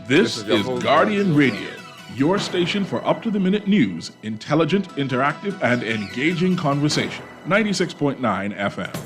This is Guardian Radio, your station for up-to-the-minute news, intelligent, interactive, and engaging conversation. 96.9 FM.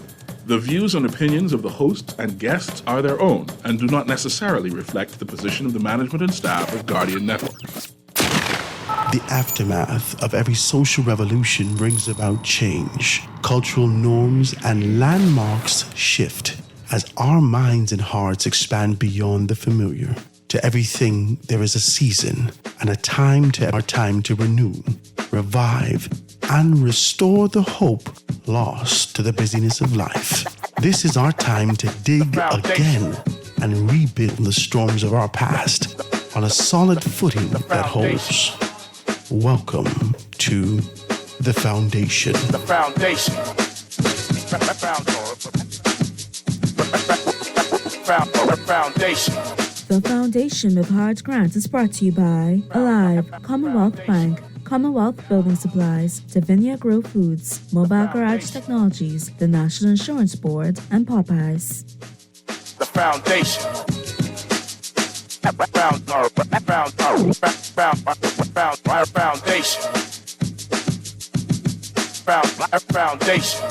The views and opinions of the hosts and guests are their own and do not necessarily reflect the position of the management and staff of Guardian Network. The aftermath of every social revolution brings about change. Cultural norms and landmarks shift as our minds and hearts expand beyond the familiar. To everything, there is a season and a time to renew, revive, and restore the hope lost to the busyness of life. This is our time to dig again and rebuild the storms of our past on a solid footing that holds. Welcome to The Foundation. The Foundation. Foundation. The Foundation with Hard Grants is brought to you by Alive, Commonwealth Bank, Commonwealth Building Supplies, Davinia Grow Foods, Mobile Garage Technologies, the National Insurance Board, and Popeyes. The Foundation. Foundation.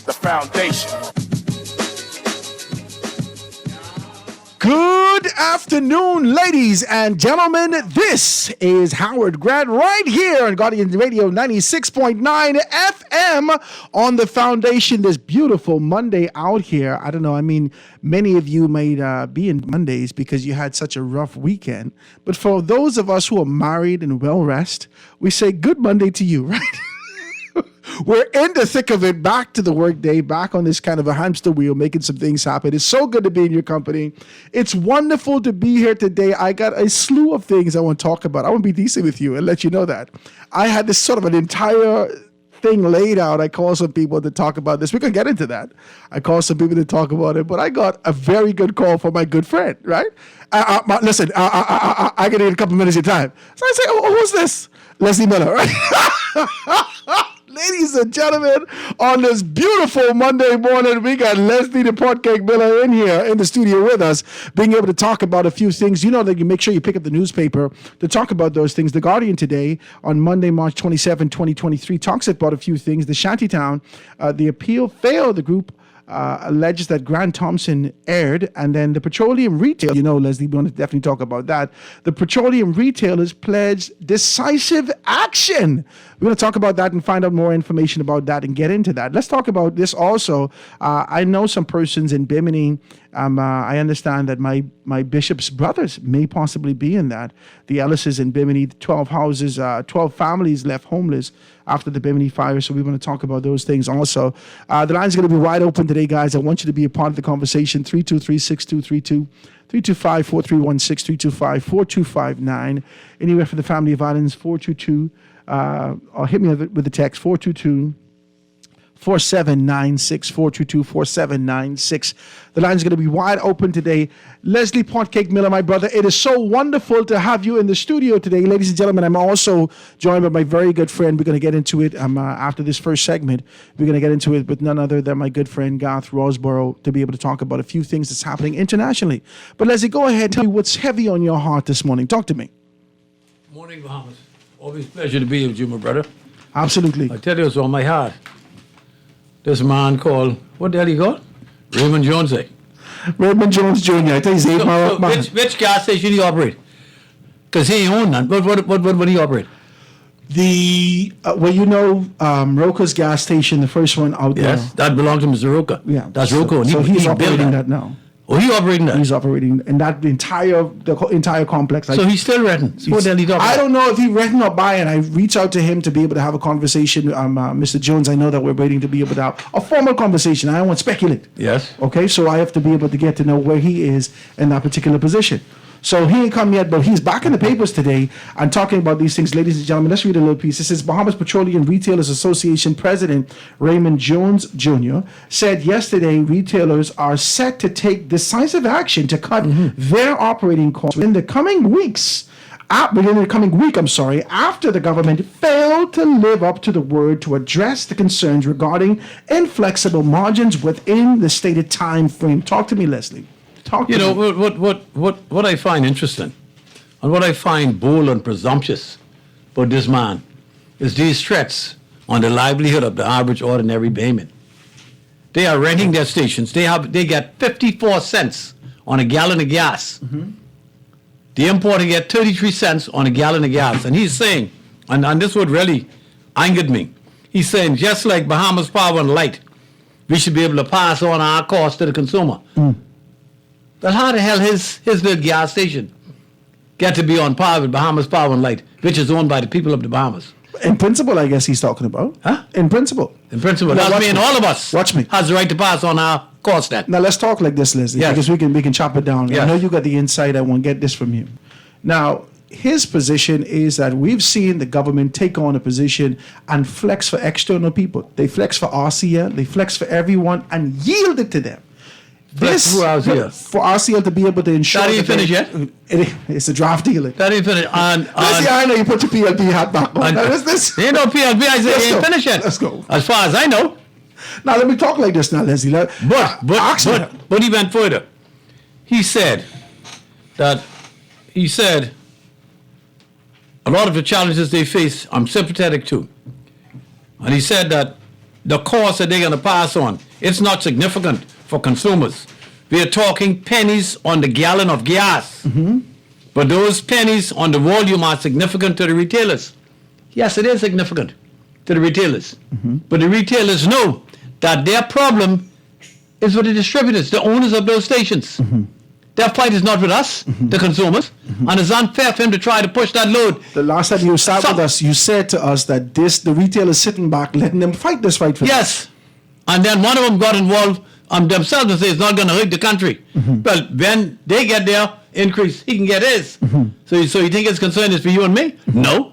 The Foundation. Good afternoon, ladies and gentlemen. This is Howard Grant right here on Guardian Radio 96.9 FM on The Foundation. This beautiful Monday out here. I don't know. I mean, many of you may be in Mondays because you had such a rough weekend. But for those of us who are married and well-rested, we say good Monday to you, right? We're in the thick of it, back to the work day, back on this kind of a hamster wheel, making some things happen. It's so good to be in your company. It's wonderful to be here today. I got a slew of things I want to talk about. I want to be decent with you and let you know that. I had this sort of an entire thing laid out. I called some people to talk about this. We can get into that. I called some people to talk about it, but I got a very good call from my good friend, right? Listen, I get in a couple minutes of time. So I say, who's this? Leslie Miller, right? Ladies and gentlemen, on this beautiful Monday morning, we got Leslie the Portcake Miller in here in the studio with us, being able to talk about a few things. You know that you make sure you pick up the newspaper to talk about those things. The Guardian today, on Monday, March 27, 2023, talks about a few things. The Shantytown, the appeal failed. The group alleges that Grant Thompson erred, and then the petroleum retail, you know, Leslie, we want to definitely talk about that. The petroleum retailers pledged decisive action. We're going to talk about that and find out more information about that and get into that. Let's talk about this also. I know some persons in Bimini. I understand that my bishop's brothers may possibly be in that. The Ellises in Bimini, 12 houses, 12 families left homeless after the Bimini fire. So we want to talk about those things also. The line's going to be wide open today, guys. I want you to be a part of the conversation. 323-6232, 325-4316, 325-4259. Anywhere for the family of Islands, 422. Or hit me with the text, 422-4796, 422-4796. The line's going to be wide open today. Leslie Portcake Miller, my brother, it is so wonderful to have you in the studio today. Ladies and gentlemen, I'm also joined by my very good friend. We're going to get into it after this first segment. We're going to get into it with none other than my good friend, Garth Rosborough, to be able to talk about a few things that's happening internationally. But Leslie, go ahead and tell me what's heavy on your heart this morning. Talk to me. Morning, Bahamas. Always a pleasure to be with you, my brother. Absolutely. I tell you what's on my heart. This man called, what the hell he called? Raymond Jones. Raymond Jones Jr. I tell you, he's which gas station he operate? Because he ain't own none. What he operate? The Roca's gas station, the first one out there. Yes, that belongs to Mr. Roca. Yeah, that's Roca. So he's operating that now. Oh, he operating that? He's operating, and that the entire complex. So he's still renting? So what the hell he talking about? I don't know if he renting or buying. I reached out to him to be able to have a conversation. Mr. Jones, I know that we're waiting to be able to have a formal conversation. I don't want to speculate. Yes. Okay, so I have to be able to get to know where he is in that particular position. So he ain't come yet, but he's back in the papers today and talking about these things. Ladies and gentlemen, let's read a little piece. It says, Bahamas Petroleum Retailers Association President Raymond Jones Jr. said yesterday retailers are set to take decisive action to cut their operating costs in the coming weeks. Within the coming week, after the government failed to live up to the word to address the concerns regarding inflexible margins within the stated time frame. Talk to me, Leslie. Talk to You know, me. what I find interesting and what I find bold and presumptuous about this man is these threats on the livelihood of the average ordinary payment. They are renting their stations. They get 54 cents on a gallon of gas. The importer get 33 cents on a gallon of gas. And he's saying, and this would really angered me, he's saying just like Bahamas Power and Light, we should be able to pass on our cost to the consumer. But how the hell his little gas station get to be on par with Bahamas Power and Light, which is owned by the people of the Bahamas? In principle, I guess he's talking about. Huh? In principle. In principle, Now, that watch means me. all of us Watch me. has the right to pass on our cost then. Now let's talk like this, Leslie, Yes. because we can chop it down. I Yes. know you got the insight. I want to get this from you. Now, his position is that we've seen the government take on a position and flex for external people. They flex for RCL, they flex for everyone, and yield it to them. Flex for RCL. For RCL to be able to ensure That ain't they- finished yet? It's a draft deal. That ain't finished. Leslie, I know you put your PLP hat back on. Now, this. Ain't no PLP. I said Let's it ain't go. finished yet. Let's go. As far as I know. Now let me talk like this now, Leslie. But he went further. He said a lot of the challenges they face, I'm sympathetic to. And he said that the cost that they're going to pass on, it's not significant for consumers. We are talking pennies on the gallon of gas. But those pennies on the volume are significant to the retailers. Yes, it is significant to the retailers. But the retailers know that their problem is with the distributors, the owners of those stations. Their fight is not with us, the consumers, and it's unfair for him to try to push that load. The last time you sat with us, you said to us that the retailer is sitting back, letting them fight this fight for them. Yes, and then one of them got involved themselves and said it's not going to hurt the country. Well, when they get their increase, he can get his. So you think his concern is for you and me? No.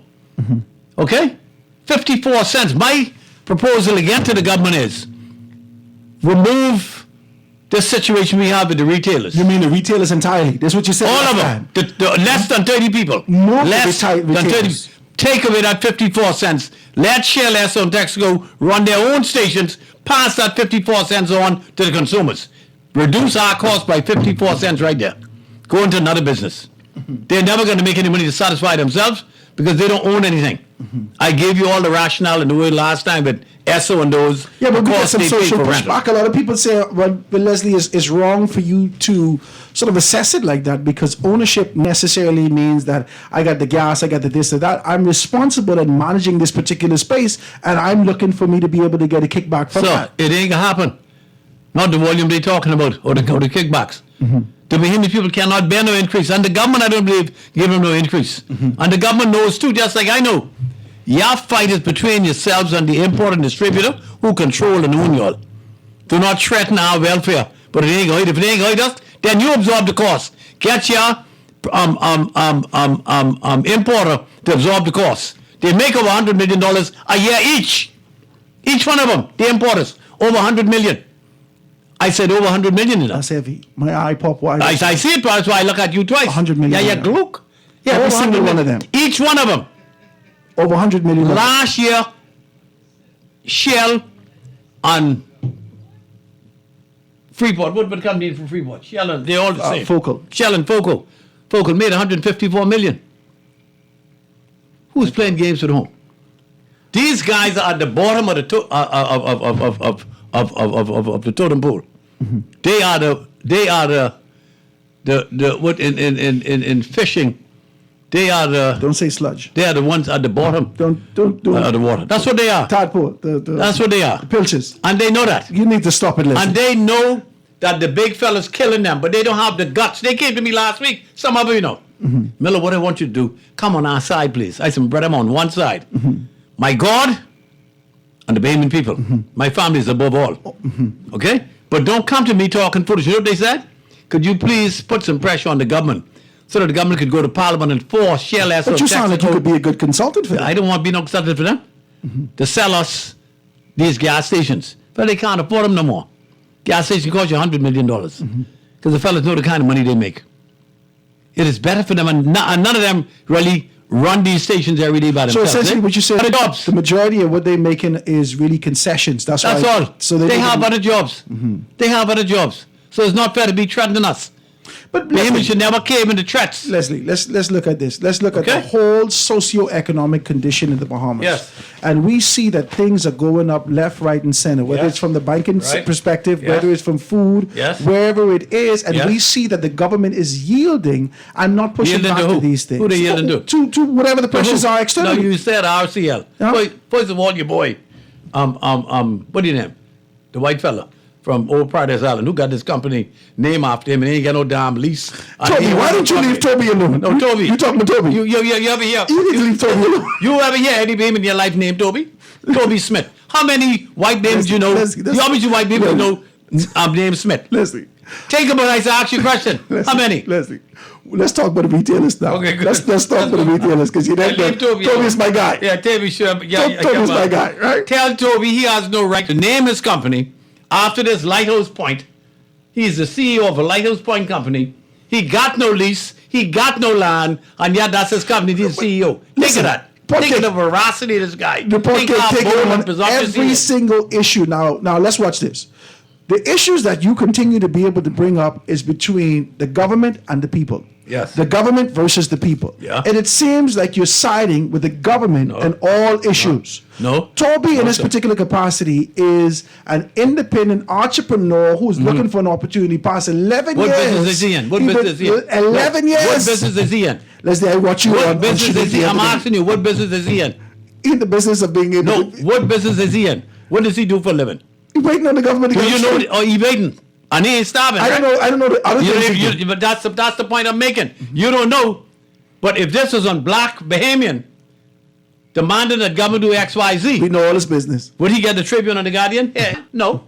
Okay? 54 cents. My proposal again to the government is remove this situation we have with the retailers. You mean the retailers entirely? That's what you said. All last of time. them. The less than 30 people. More less than 30. retailers. Take away that 54 cents. Let Shell, Esso, and Texaco run their own stations. Pass that 54 cents on to the consumers. Reduce our cost by 54 cents right there. Go into another business. They're never going to make any money to satisfy themselves because they don't own anything. I gave you all the rationale in the word last time with Esso and those. Yeah, but we get costs some they pay social for rental. pushback. A lot of people say, well, Leslie, is wrong for you to sort of assess it like that because ownership necessarily means that I got the gas, I got the this or that. I'm responsible in managing this particular space, and I'm looking for me to be able to get a kickback from So that. it ain't gonna happen. Not the volume they're talking about or the kickbacks. The Bahamian people cannot bear no increase, and the government, I don't believe, give them no increase. And the government knows too, just like I know. Your fight is between yourselves and the importer and distributor who control and own y'all. Do not threaten our welfare. But it ain't going to hit. If it ain't going to hit us, then you absorb the cost. Get your importer to absorb the cost. They make over $100 million a year each. Each one of them, the importers, over 100 million. I said over 100 million in that. That's heavy. My eye pop wide. I see it, but that's why I look at you twice. 100 million. Yeah, glook. Yeah, Every over 100 single one of million. them. Each one of them. Over 100 million. Last year, Shell and Freeport, what would come in from Freeport? Shell and, they're all the same. Focal. Shell and Focal. Focal made 154 million. Who's playing games with whom? These guys are at the bottom of the of the totem pole. They are the what in fishing. They are the Don't say sludge. they are the ones at the bottom Don't of the water. That's what they are. Tadpole. That's what they are. Pilches. And they know that. You need to stop it, Leslie. And they know that the big fella's killing them, but they don't have the guts. They came to me last week. Some of you know. Miller, what I want you to do, come on our side, please. I said, brother, I'm on one side. My God and the Bahamian people. My family is above all. Okay? But don't come to me talking foolish. You know what they said? Could you please put some pressure on the government so that the government could go to Parliament and force Shell, Esso, But you sound like you Texaco- could be a good consultant for that. I don't want to be no consultant for them to sell us these gas stations. But they can't afford them no more. Gas station cost you $100 million because the fellas know the kind of money they make. It is better for them, and none of them really run these stations every day by So themselves. essentially, what you said, Other jobs. the majority of what they're making is really concessions. That's That's why. all. So they make have it- other jobs. They have other jobs. So it's not fair to be threatening us But Bahamians Leslie- should never cave into threats. Leslie, let's look at this. Let's look at the Okay. whole socio-economic condition in the Bahamas. Yes. And we see that things are going up left, right, and center, whether Yes. it's from the banking Right. perspective, Yes. whether it's from food, Yes. wherever it is. And Yes. we see that the government is yielding and not pushing Yielding back to to who? these things. Who they yielding to? To whatever the pressures are No, externally. you said RCL. Yeah. First of all, your boy, what do you name? The white fella from Old Paradise Island, who got this company name after him and he ain't got no damn lease. Toby, why don't you leave Toby alone? No, Toby. You talking about Toby? You ever hear? You need to leave Toby alone. You ever hear any name in your life named Toby? Toby Smith. How many white names you know? Leslie, How many white people you know named Smith? Leslie. Take a minute, I ask you a question. How many? Leslie, let's talk about the retailers now. Okay, good. Let's talk about the retailers because you know Leave Toby Toby's alone. my guy. Yeah, Toby, sure. Toby's my guy, right? Tell Toby he has no right to name his company after this Lighthouse Point. He's the CEO of a Lighthouse Point company. He got no lease. He got no land, and yet that's his company. He's the CEO. Think Listen, of that. Porque- Think of the veracity of this guy. The point Think can how take bold it and on presumptuous he every is. single issue. Now, let's watch this. The issues that you continue to be able to bring up is between the government and the people. Yes. The government versus the people. Yeah. And it seems like you're siding with the government No. in all issues. No. Toby, in No, this sir. particular capacity, is an independent entrepreneur who's looking for an opportunity past 11 What years. business is he in? What business is he in? 11 years. What business is he in? Leslie, I watch you What on business is he? I'm asking you, what business is he in? in the business of being able No, to. what business is he in? What does he do for a living? You're waiting on the government to Do get you it know, straight. or he waiting? And he ain't stopping. I don't know. I don't know the other You, things. he you, do. you, but that's the point I'm making. You don't know. But if this was on black Bahamian demanding that government do X, Y, Z, We know all his business. would he get the Tribune and the Guardian? Yeah, no.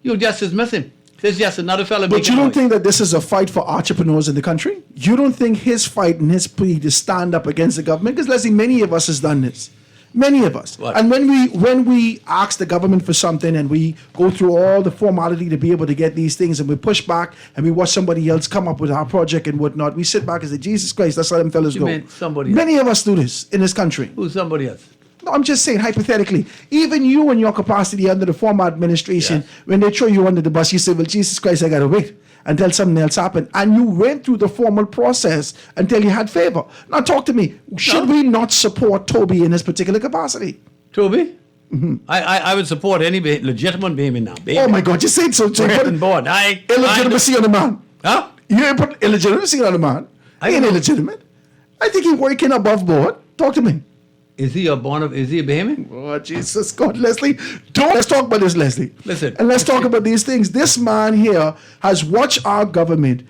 You just dismiss him. This is just another fella But making you don't noise. think that this is a fight for entrepreneurs in the country? You don't think his fight and his plea to stand up against the government? Because Leslie, many of us has done this. Many of us. What? And when we ask the government for something and we go through all the formality to be able to get these things and we push back and we watch somebody else come up with our project and whatnot, we sit back and say, Jesus Christ, let's let them fellas You go. mean somebody else? Many of us do this in this country. Who's somebody else? No, I'm just saying hypothetically. Even you in your capacity under the former administration, Yes. when they throw you under the bus, you say, well, Jesus Christ, I got to wait until something else happened. And you went through the formal process until you had favor. Now talk to me. Should we not support Toby in this particular capacity? Toby? I would support any legitimate Bahamian now. Mm-hmm. Oh my God, you said so. So you Bred put and born. illegitimacy on the man. Huh? You ain't put illegitimacy on the man. I He ain't know. illegitimate. I think he's working above board. Talk to me. Is he a Bahamian? Oh, Jesus God, Leslie. Let's talk about this, Leslie. Listen. And let's talk about these things. This man here has watched our government.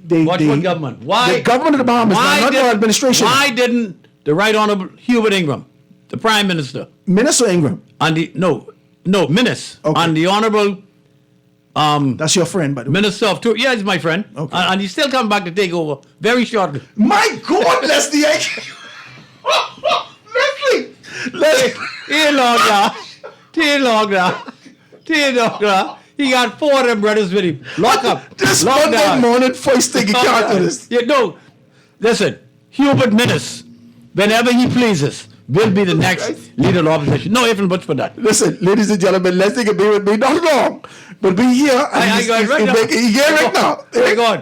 What government? Why? The government of the Bahamas, not our administration. Why didn't the Right Honorable Hubert Ingram, the Prime Minister, Minister Ingram, and the Minister, Okay. and the Honorable that's your friend, by the way. Minister of Tourism, yeah, he's my friend, Okay. and he's still coming back to take over very shortly. My God, Leslie. Leslie. Here long now. He got 4 of them brothers with him. Lock up. This Lock Monday down. morning first thing you Lock can't do down. this. Yeah, no. Listen, Hubert Minnis, whenever he pleases, will be the next leader of opposition. No ifs and buts for that. Listen, ladies and gentlemen, Leslie can be with me not long, but be here. And I got it right now. right now.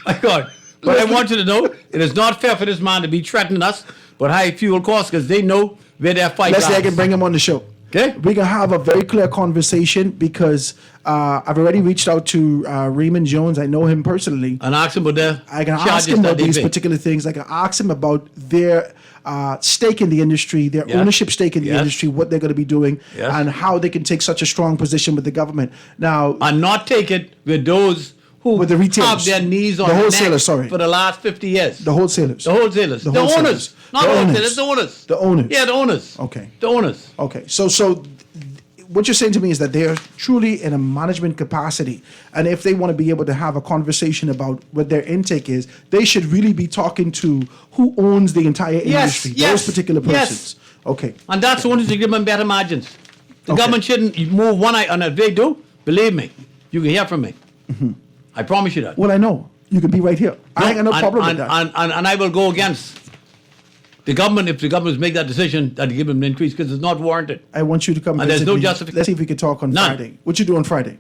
My God. But I want you to know, it is not fair for this man to be threatening us with high fuel costs because they know where their fight Leslie, I lies. can bring him on the show. Okay. We can have a very clear conversation because I've already reached out to Raymond Jones. I know him personally. And ask him about the I can charges ask him that about they these pay. particular things. I can ask him about their stake in the industry, their Yeah. ownership stake in the Yes. industry, what they're going to be doing, Yes. and how they can take such a strong position with the government. Now, And not take it with those who With the retailers. have their knees on The the wholesalers, neck sorry. for the last 50 years. the wholesalers. The wholesalers. The The wholesalers. owners. Not The wholesalers, owners. the owners. The owners. Yeah, the owners. Okay. The owners. Okay, so what you're saying to me is that they're truly in a management capacity, and if they want to be able to have a conversation about what their intake is, they should really be talking to who owns the entire industry, yes, those particular yes. persons. Okay, And that's the ones to give them better margins. The Okay. government shouldn't move one eye, and if they do, believe me, you can hear from me. I promise you that. well, I know you can be right here. I ain't got no and, problem and, with that. And I will go against the government if the government make that decision that they give them an increase because it's not warranted. I want you to come. and there's visit no me. justification. Let's see if we can talk on None. Friday. What you do on Friday?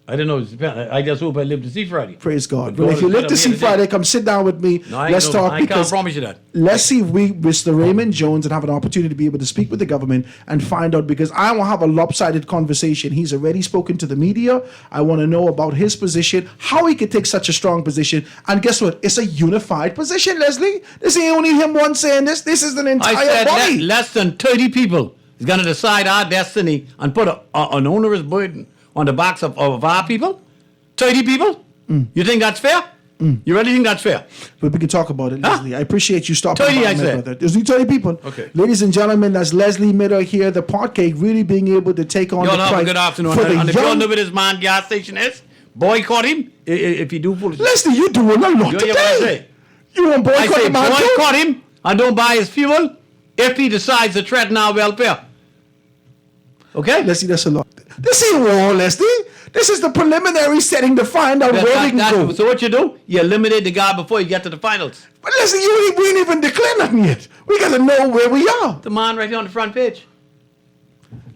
I don't know. I just hope I live to see Friday. Praise God. But Well, if you God, live to I'm see here today. Friday, come sit down with me. No, I Let's know, talk. I can't because promise you that. Let's see if we, Mr. Raymond Jones, and have an opportunity to be able to speak with the government and find out, because I want to have a lopsided conversation. He's already spoken to the media. I want to know about his position, how he could take such a strong position. And guess what? It's a unified position, Leslie. This ain't only him one saying this. This is an entire I said body. less than 30 people is going to decide our destiny and put an onerous burden on the backs of our people. 30 people? You think that's fair? You really think that's fair? But we can talk about it, Leslie. I appreciate you stopping 30, by, I my said. brother. There's 30 people. Okay. Ladies and gentlemen, that's Leslie Mitter here, the Parkcake, really being able to take on Y'all the have fight a good afternoon. for the And if you all young... know where this man gas station is, boycott him if you do foolishness. Leslie, you doing a lot You hear what I today. say? You want I boycott say the man too? boycott him and don't buy his fuel if he decides to threaten our welfare. Okay? Leslie, that's a lot. This ain't war, Leslie. This is the preliminary setting to find out where we can go. So what you do? You eliminate the guy before you get to the finals. But Leslie, we ain't even declared nothing yet. We got to know where we are. The man right here on the front page.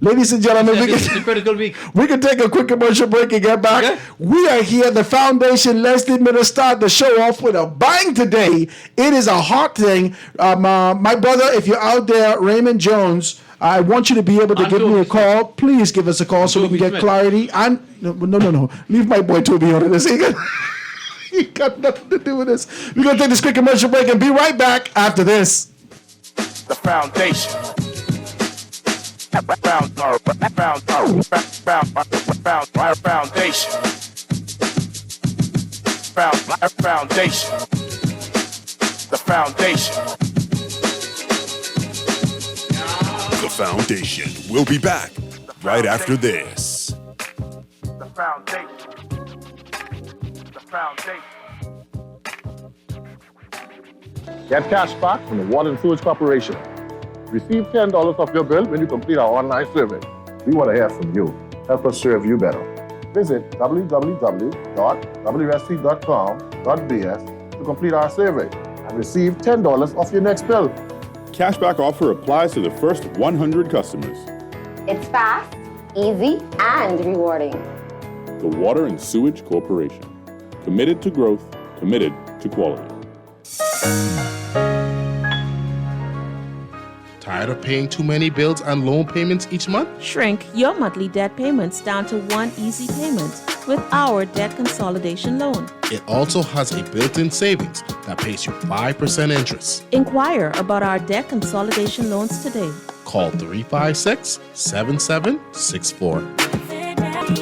Ladies and gentlemen, This is the critical week. we can take a quick commercial break and get back. Okay. We are here, the Foundation. Leslie Mitter start the show off with a bang today. It is a hot thing. My brother, if you're out there, Raymond Jones, I want you to be able to And give me a Toby call. Please give us a call so we can Toby get Smith. clarity. And no. Leave my boy Toby out of this. He got nothing to do with this. We're going to take this quick commercial break and be right back after this. The foundation. Foundation. The foundation. The Foundation. We'll be back right after this. The foundation. The foundation. Get cash back from the Water and Sewage Corporation. Receive $10 off your bill when you complete our online survey. We want to hear from you. Help us serve you better. Visit www.wsc.com.bs to complete our survey and receive $10 off your next bill. Cashback offer applies to the first 100 customers. It's fast, easy, and rewarding. The Water and Sewage Corporation. Committed to growth, committed to quality. Tired of paying too many bills and loan payments each month? Shrink your monthly debt payments down to one easy payment with our debt consolidation loan. It also has a built-in savings that pays you 5% interest. Inquire about our debt consolidation loans today. Call 356-7764.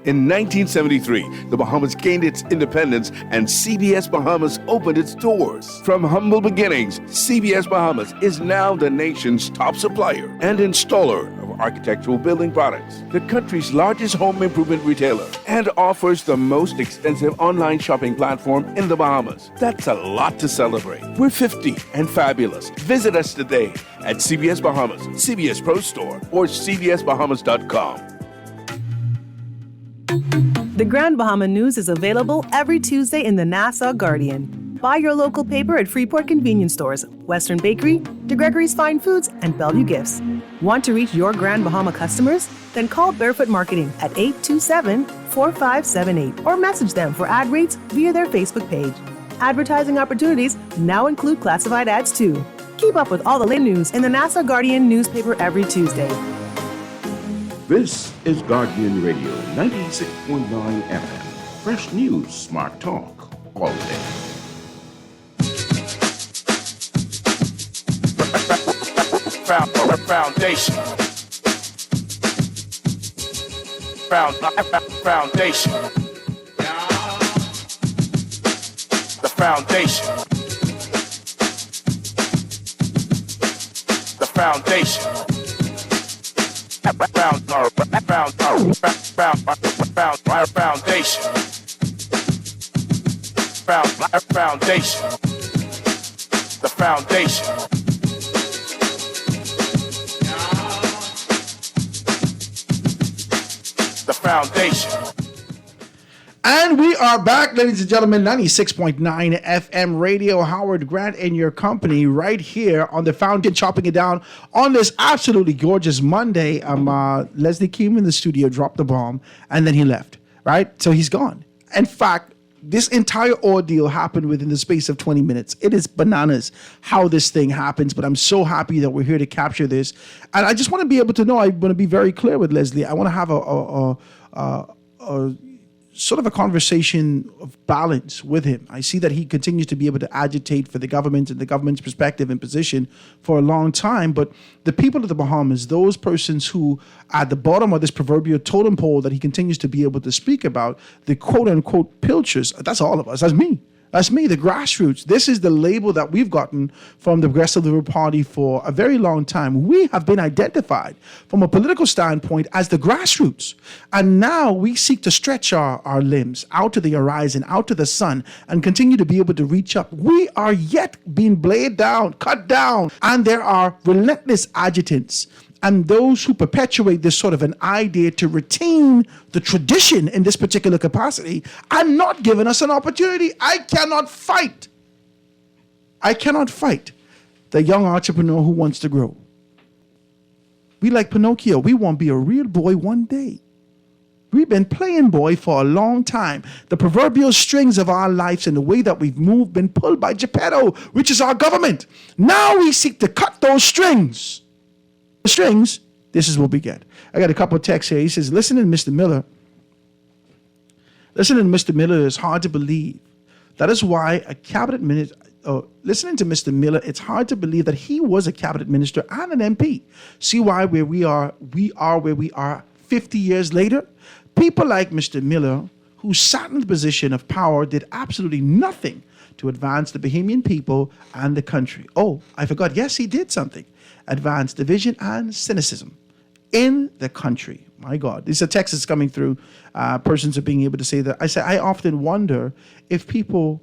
In 1973, the Bahamas gained its independence and CBS Bahamas opened its doors. From humble beginnings, CBS Bahamas is now the nation's top supplier and installer of architectural building products, the country's largest home improvement retailer, and offers the most extensive online shopping platform in the Bahamas. That's a lot to celebrate. We're 50 and fabulous. Visit us today at CBS Bahamas, CBS Pro Store, or cbsbahamas.com. The Grand Bahama News is available every Tuesday in the Nassau Guardian. Buy your local paper at Freeport convenience stores, Western Bakery, De Gregory's Fine Foods, and Bellevue Gifts. Want to reach your Grand Bahama customers? Then call Barefoot Marketing at 827-4578 or message them for ad rates via their Facebook page. Advertising opportunities now include classified ads too. Keep up with all the latest news in the Nassau Guardian newspaper every Tuesday. This is Guardian Radio 96.9 FM. Fresh news, smart talk, all day. Foundation. Foundation. The foundation. The foundation. Foundation. The foundation. The foundation. And we are back, ladies and gentlemen, 96.9 FM radio. Howard Grant in your company right here on the Fountain, chopping it down on this absolutely gorgeous Monday. Leslie came in the studio, dropped the bomb, and then he left, right? So he's gone. In fact, this entire ordeal happened within the space of 20 minutes. It is bananas how this thing happens, but I'm so happy that we're here to capture this. And I just want to be able to know, I want to be very clear with Leslie. I want to have a sort of a conversation of balance with him. I see that he continues to be able to agitate for the government and the government's perspective and position for a long time. But the people of the Bahamas, those persons who at the bottom of this proverbial totem pole that he continues to be able to speak about, the quote unquote pilchers, that's all of us. That's me. That's me, the grassroots. This is the label that we've gotten from the Progressive Liberal Party for a very long time. We have been identified from a political standpoint as the grassroots. And now we seek to stretch our limbs out to the horizon, out to the sun, and continue to be able to reach up. We are yet being blade down, cut down, and there are relentless agitants and those who perpetuate this sort of an idea to retain the tradition in this particular capacity are not giving us an opportunity. I cannot fight the young entrepreneur who wants to grow. We like Pinocchio. We want to be a real boy one day. We've been playing boy for a long time. The proverbial strings of our lives and the way that we've moved been pulled by Geppetto, which is our government. Now we seek to cut those strings. The strings, this is what we get. I got a couple of texts here. He says, listening to Mr. Miller, it's hard to believe. That is why a cabinet minister, listening to Mr. Miller, it's hard to believe that he was a cabinet minister and an MP. See why where we are where we are 50 years later? People like Mr. Miller, who sat in the position of power, did absolutely nothing to advance the Bahamian people and the country. Oh, I forgot. Yes, he did something. Advance division and cynicism in the country. My God, these are texts coming through. Persons are being able to say that. I often wonder if people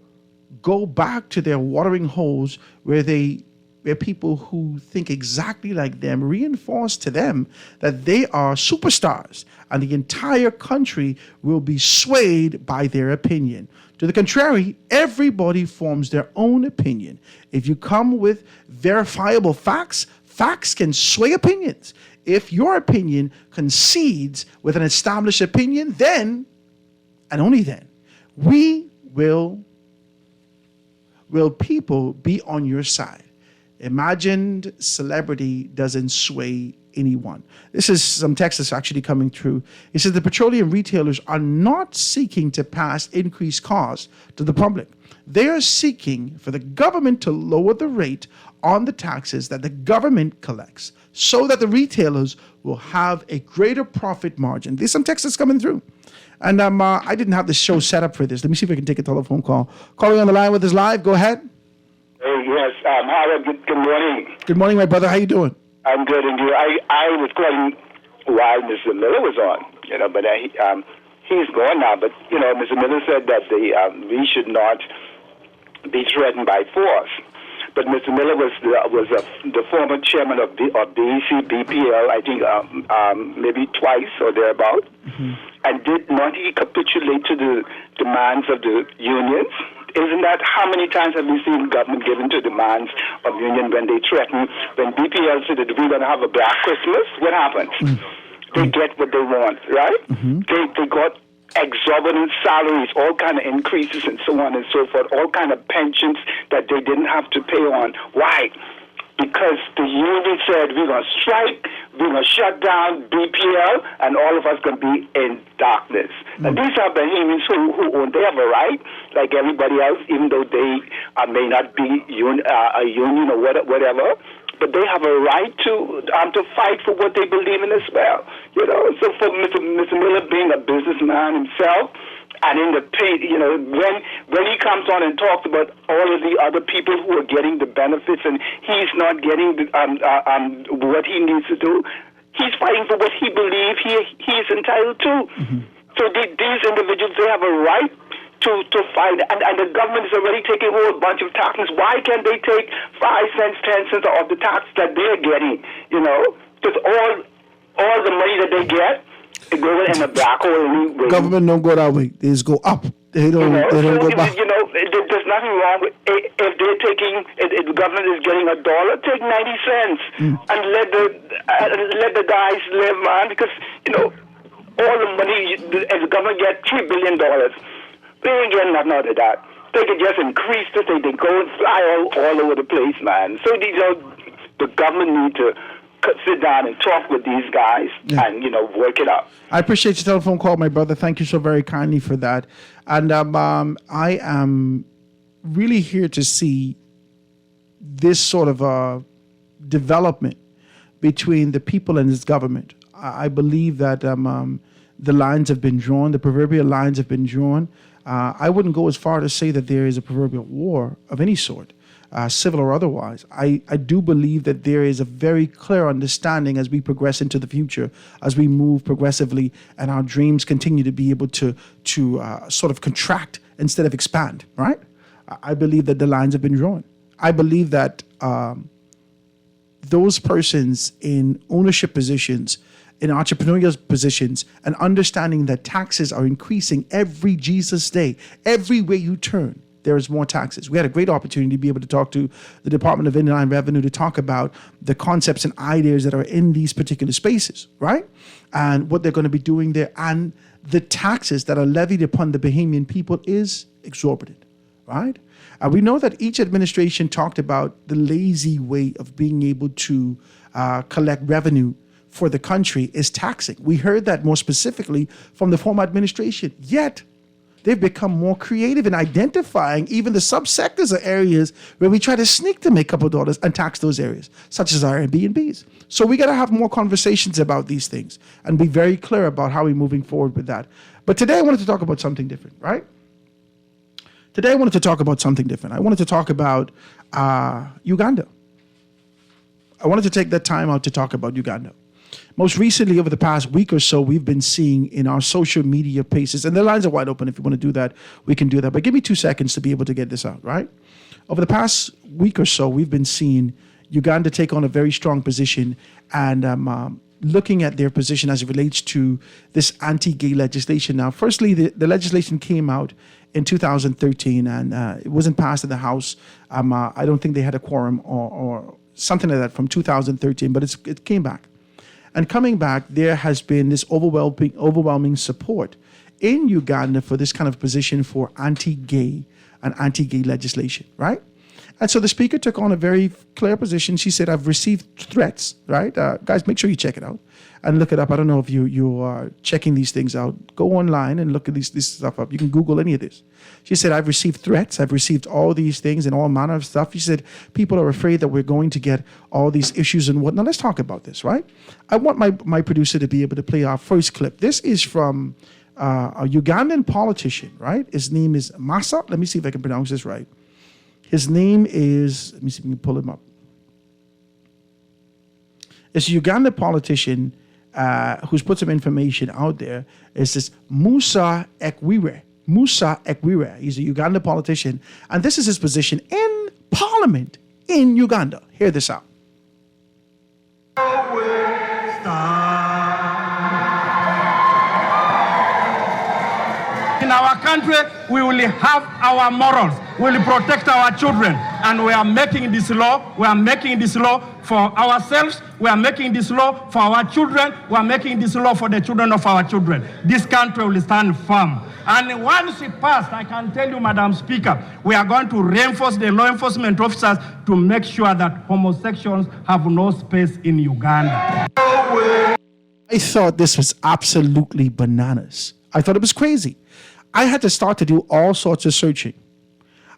go back to their watering holes where people who think exactly like them reinforce to them that they are superstars and the entire country will be swayed by their opinion. To the contrary, everybody forms their own opinion. If you come with verifiable facts, facts can sway opinions. If your opinion concedes with an established opinion, then, and only then, will people be on your side. Imagined celebrity doesn't sway anyone. This is some text that's actually coming through. It says the petroleum retailers are not seeking to pass increased costs to the public. They are seeking for the government to lower the rate on the taxes that the government collects so that the retailers will have a greater profit margin. There's some text that's coming through. And I didn't have the show set up for this. Let me see if I can take a telephone call. Calling on the line with us live. Go ahead. Yes, Howard, good morning. Good morning, my brother. How you doing? I'm good, and you? I was calling while Mr. Miller was on, but he's gone now. But, Mr. Miller said that we should not be threatened by force. But Mr. Miller was the former chairman of BEC, BPL, I think maybe twice or thereabout. Mm-hmm. And did not he capitulate to the demands of the unions? Isn't that how many times have we seen government giving to demands of union when they threaten? When BPL said that we're going to have a Black Christmas, what happens? Mm-hmm. They get what they want, right? Mm-hmm. They got exorbitant salaries, all kind of increases and so on and so forth, all kind of pensions that they didn't have to pay on. Why? Because the union said we're going to strike, we're going to shut down BPL, and all of us going to be in darkness. Mm-hmm. And these are Bahamians who own, they have a right, like everybody else, even though they may not be a union or whatever, but they have a right to fight for what they believe in as well. So for Mr. Miller being a businessman himself, and in the pay, when he comes on and talks about all of the other people who are getting the benefits and he's not getting what he needs to do, he's fighting for what he believes he is entitled to. Mm-hmm. So these individuals, they have a right to fight, and the government is already taking a whole bunch of taxes. Why can't they take 5 cents, 10 cents of the tax that they're getting? Because all the money that they get It goes in a black hole anyway. Government don't go that way. They just go up. They don't go back. There's nothing wrong with if they're taking, if the government is getting $1, take 90 cents and let the guys live, man. Because all the money, if the government get $3 billion, they ain't getting nothing out of that. They could just increase this. They can go and fly all over the place, man. So the government need to sit down and talk with these guys and work it out. I appreciate your telephone call, my brother. Thank you so very kindly for that. And I am really here to see this sort of development between the people and this government. I believe that the lines have been drawn, the proverbial lines have been drawn. I wouldn't go as far to say that there is a proverbial war of any sort, civil or otherwise. I do believe that there is a very clear understanding as we progress into the future, as we move progressively and our dreams continue to be able to sort of contract instead of expand, right? I believe that the lines have been drawn. I believe that those persons in ownership positions, in entrepreneurial positions, and understanding that taxes are increasing every Jesus day, everywhere you turn, there is more taxes. We had a great opportunity to be able to talk to the Department of Inland Revenue to talk about the concepts and ideas that are in these particular spaces, right? And what they're going to be doing there. And the taxes that are levied upon the Bahamian people is exorbitant, right? We know that each administration talked about the lazy way of being able to collect revenue for the country is taxing. We heard that more specifically from the former administration. Yet, they've become more creative in identifying even the subsectors or areas where we try to sneak to make a couple of dollars and tax those areas, such as our Airbnbs. So we got to have more conversations about these things and be very clear about how we're moving forward with that. But today I wanted to talk about something different, right? Today I wanted to talk about something different. I wanted to talk about Uganda. I wanted to take that time out to talk about Uganda. Most recently, over the past week or so, we've been seeing in our social media pages, and the lines are wide open. If you want to do that, we can do that. But give me 2 seconds to be able to get this out, right? Over the past week or so, we've been seeing Uganda take on a very strong position and looking at their position as it relates to this anti-gay legislation. Now, firstly, the legislation came out in 2013, and it wasn't passed in the House. I don't think they had a quorum or something like that from 2013, but it came back. And coming back, there has been this overwhelming support in Uganda for this kind of position for anti-gay and anti-gay legislation, right? And so the speaker took on a very clear position. She said, I've received threats, right? Guys, make sure you check it out and look it up. I don't know if you are checking these things out. Go online and look at this stuff up. You can Google any of this. She said, I've received threats. I've received all these things and all manner of stuff. She said, people are afraid that we're going to get all these issues and whatnot. Let's talk about this, right? I want my producer to be able to play our first clip. This is from a Ugandan politician, right? His name is Massa. Let me see if I can pronounce this right. His name is, let me see if we can pull him up. It's a Ugandan politician who's put some information out there. It's this Musa Ekwire. Musa Ekwire. He's a Ugandan politician. And this is his position in Parliament in Uganda. Hear this out. In our country, we will have our morals. We will protect our children. And we are making this law. We are making this law for ourselves. We are making this law for our children. We are making this law for the children of our children. This country will stand firm. And once it passed, I can tell you, Madam Speaker, we are going to reinforce the law enforcement officers to make sure that homosexuals have no space in Uganda. I thought this was absolutely bananas. I thought it was crazy. I had to start to do all sorts of searching.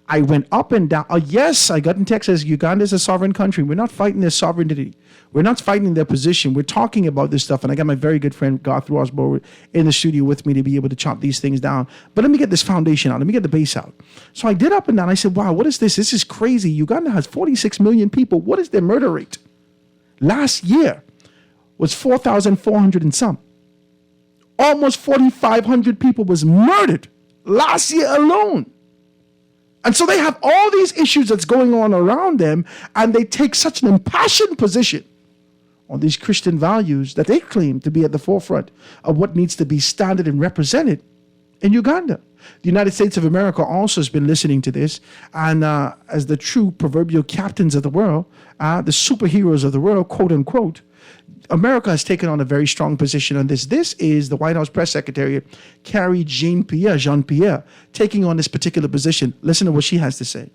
I went up and down. Yes, I got in Texas. Uganda is a sovereign country. We're not fighting their sovereignty. We're not fighting their position. We're talking about this stuff. And I got my very good friend, Garth Rosborough, in the studio with me to be able to chop these things down. But let me get this foundation out. Let me get the base out. So I did up and down. I said, wow, what is this? This is crazy. Uganda has 46 million people. What is their murder rate? Last year was 4,400 and some. Almost 4,500 people was murdered last year alone. And so they have all these issues that's going on around them, and they take such an impassioned position on these Christian values that they claim to be at the forefront of what needs to be standard and represented in Uganda. The United States of America also has been listening to this, and as the true proverbial captains of the world, the superheroes of the world, quote unquote, America has taken on a very strong position on this. This is the White House Press Secretary, Carrie Jean-Pierre, taking on this particular position. Listen to what she has to say.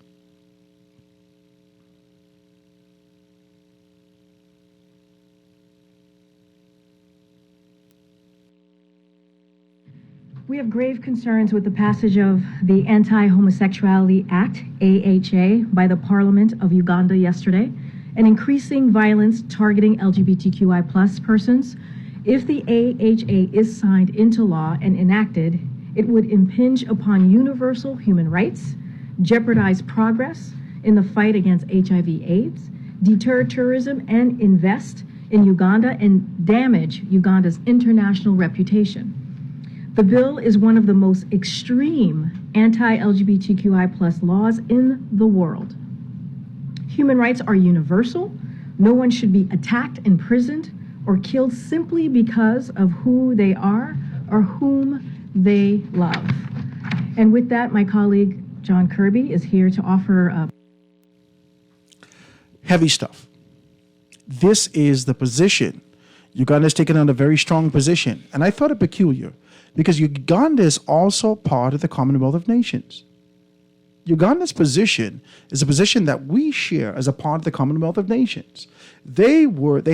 We have grave concerns with the passage of the Anti-Homosexuality Act, AHA, by the Parliament of Uganda yesterday, and increasing violence targeting LGBTQI+ persons. If the AHA is signed into law and enacted, it would impinge upon universal human rights, jeopardize progress in the fight against HIV/AIDS, deter tourism, and invest in Uganda and damage Uganda's international reputation. The bill is one of the most extreme anti-LGBTQI+ laws in the world. Human rights are universal. No one should be attacked, imprisoned, or killed simply because of who they are or whom they love. And with that, my colleague John Kirby is here to offer heavy stuff. This is the position. Uganda has taken on a very strong position. And I thought it peculiar because Uganda is also part of the Commonwealth of Nations. Uganda's position is a position that we share as a part of the Commonwealth of Nations. They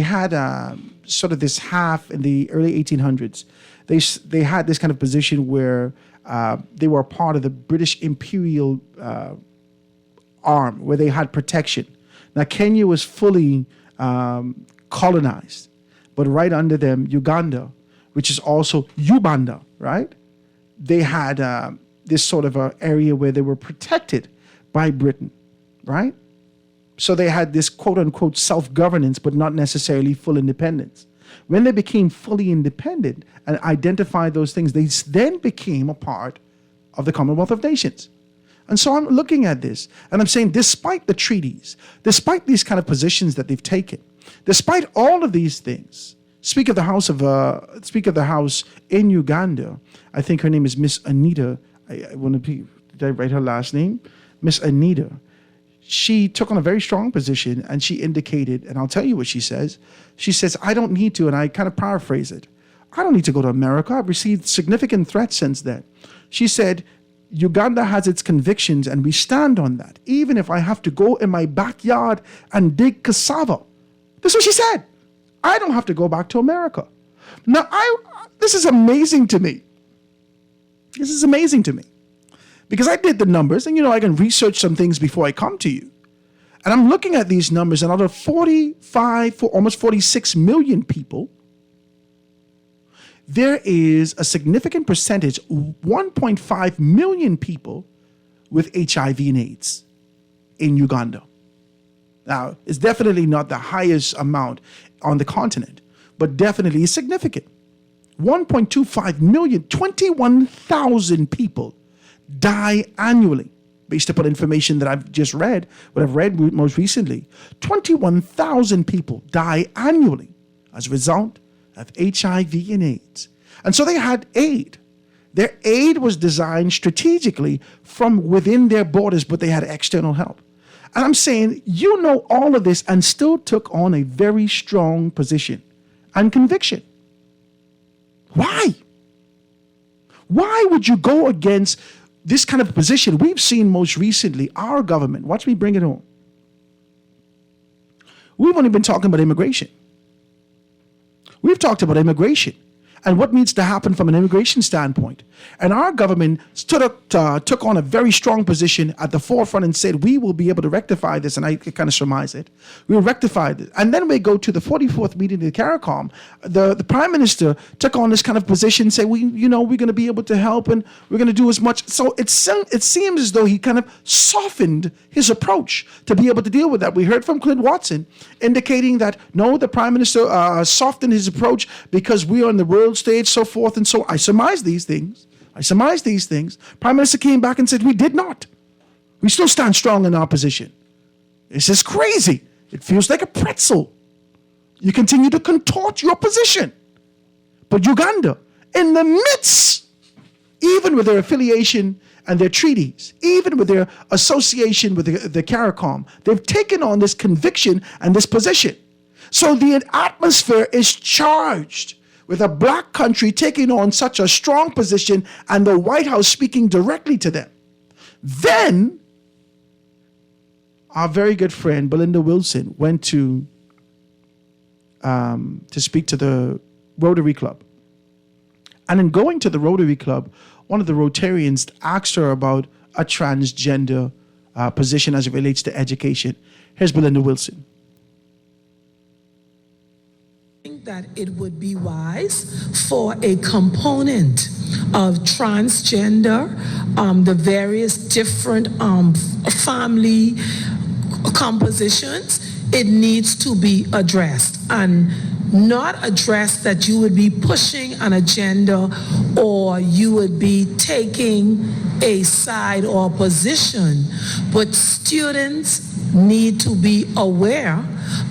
had sort of this half in the early 1800s. They had this kind of position where they were a part of the British imperial arm, where they had protection. Now, Kenya was fully colonized, but right under them, Uganda, which is also Ubanda, right? They had this sort of a area where they were protected by Britain, right? So they had this quote unquote self-governance, but not necessarily full independence. When they became fully independent and identified those things, they then became a part of the Commonwealth of Nations. And so I'm looking at this and I'm saying, despite the treaties, despite these kind of positions that they've taken, despite all of these things, Speaker of the House in Uganda, I think her name is Miss Anita. Did I write her last name? Miss Anita. She took on a very strong position and she indicated, and I'll tell you what she says. She says, I don't need to, and I kind of paraphrase it. I don't need to go to America. I've received significant threats since then. She said, Uganda has its convictions and we stand on that, even if I have to go in my backyard and dig cassava. That's what she said. I don't have to go back to America. Now, this is amazing to me. This is amazing to me. Because I did the numbers, and I can research some things before I come to you. And I'm looking at these numbers, and out of almost 46 million people, there is a significant percentage, 1.5 million people with HIV and AIDS in Uganda. Now, it's definitely not the highest amount on the continent, but definitely significant. 1.25 million, 21,000 people die annually, based upon information that I've just read, what I've read most recently. 21,000 people die annually as a result of HIV and AIDS. And so they had aid. Their aid was designed strategically from within their borders, but they had external help. And I'm saying, all of this and still took on a very strong position and conviction. Why? Why would you go against this kind of position? We've seen most recently our government. Watch me bring it home. We've only been talking about immigration. We've talked about immigration and what needs to happen from an immigration standpoint. And our government took on a very strong position at the forefront and said, we will be able to rectify this. And I kind of surmise it. We'll rectify it. And then we go to the 44th meeting of the CARICOM. The Prime Minister took on this kind of position, say, we're going to be able to help and we're going to do as much. So it seems as though he kind of softened his approach to be able to deal with that. We heard from Clint Watson indicating that, no, the Prime Minister softened his approach because we are on the world stage, so forth and so on. I surmise these things. Prime Minister came back and said, we did not. We still stand strong in our position. This is crazy. It feels like a pretzel. You continue to contort your position. But Uganda, in the midst, even with their affiliation and their treaties, even with their association with the CARICOM, they've taken on this conviction and this position. So the atmosphere is charged with a black country taking on such a strong position and the White House speaking directly to them. Then, our very good friend Belinda Wilson went to speak to the Rotary Club. And in going to the Rotary Club, one of the Rotarians asked her about a transgender position as it relates to education. Here's Belinda Wilson. I think that it would be wise for a component of transgender, the various different family compositions, it needs to be addressed, and not addressed that you would be pushing an agenda or you would be taking a side or position, but students need to be aware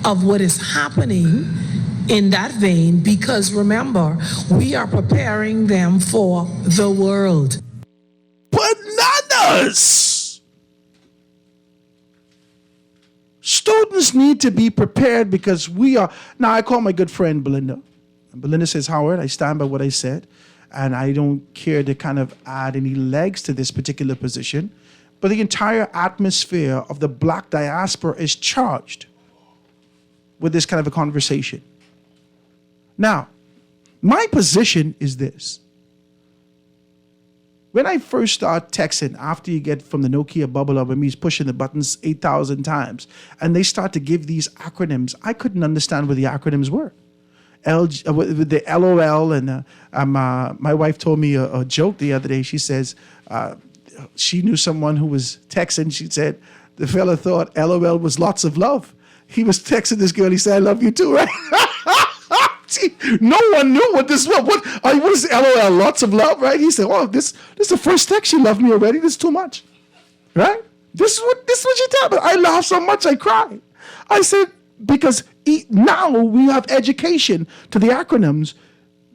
of what is happening in that vein, because remember, we are preparing them for the world. Bananas! Students need to be prepared because we are. Now, I call my good friend Belinda. And Belinda says, Howard, I stand by what I said, and I don't care to kind of add any legs to this particular position. But the entire atmosphere of the black diaspora is charged with this kind of a conversation. Now, my position is this. When I first start texting, after you get from the Nokia bubble of me pushing the buttons 8,000 times, and they start to give these acronyms, I couldn't understand what the acronyms were. With the LOL, and my wife told me a joke the other day. She says she knew someone who was texting. She said the fella thought LOL was lots of love. He was texting this girl. He said, I love you too, right? See, no one knew what this was. What is LOL? Lots of love, right? He said, "Oh, this is the first text. She loved me already. This is too much, right? This is what she tell me." I laughed so much I cried. I said, because now we have education to the acronyms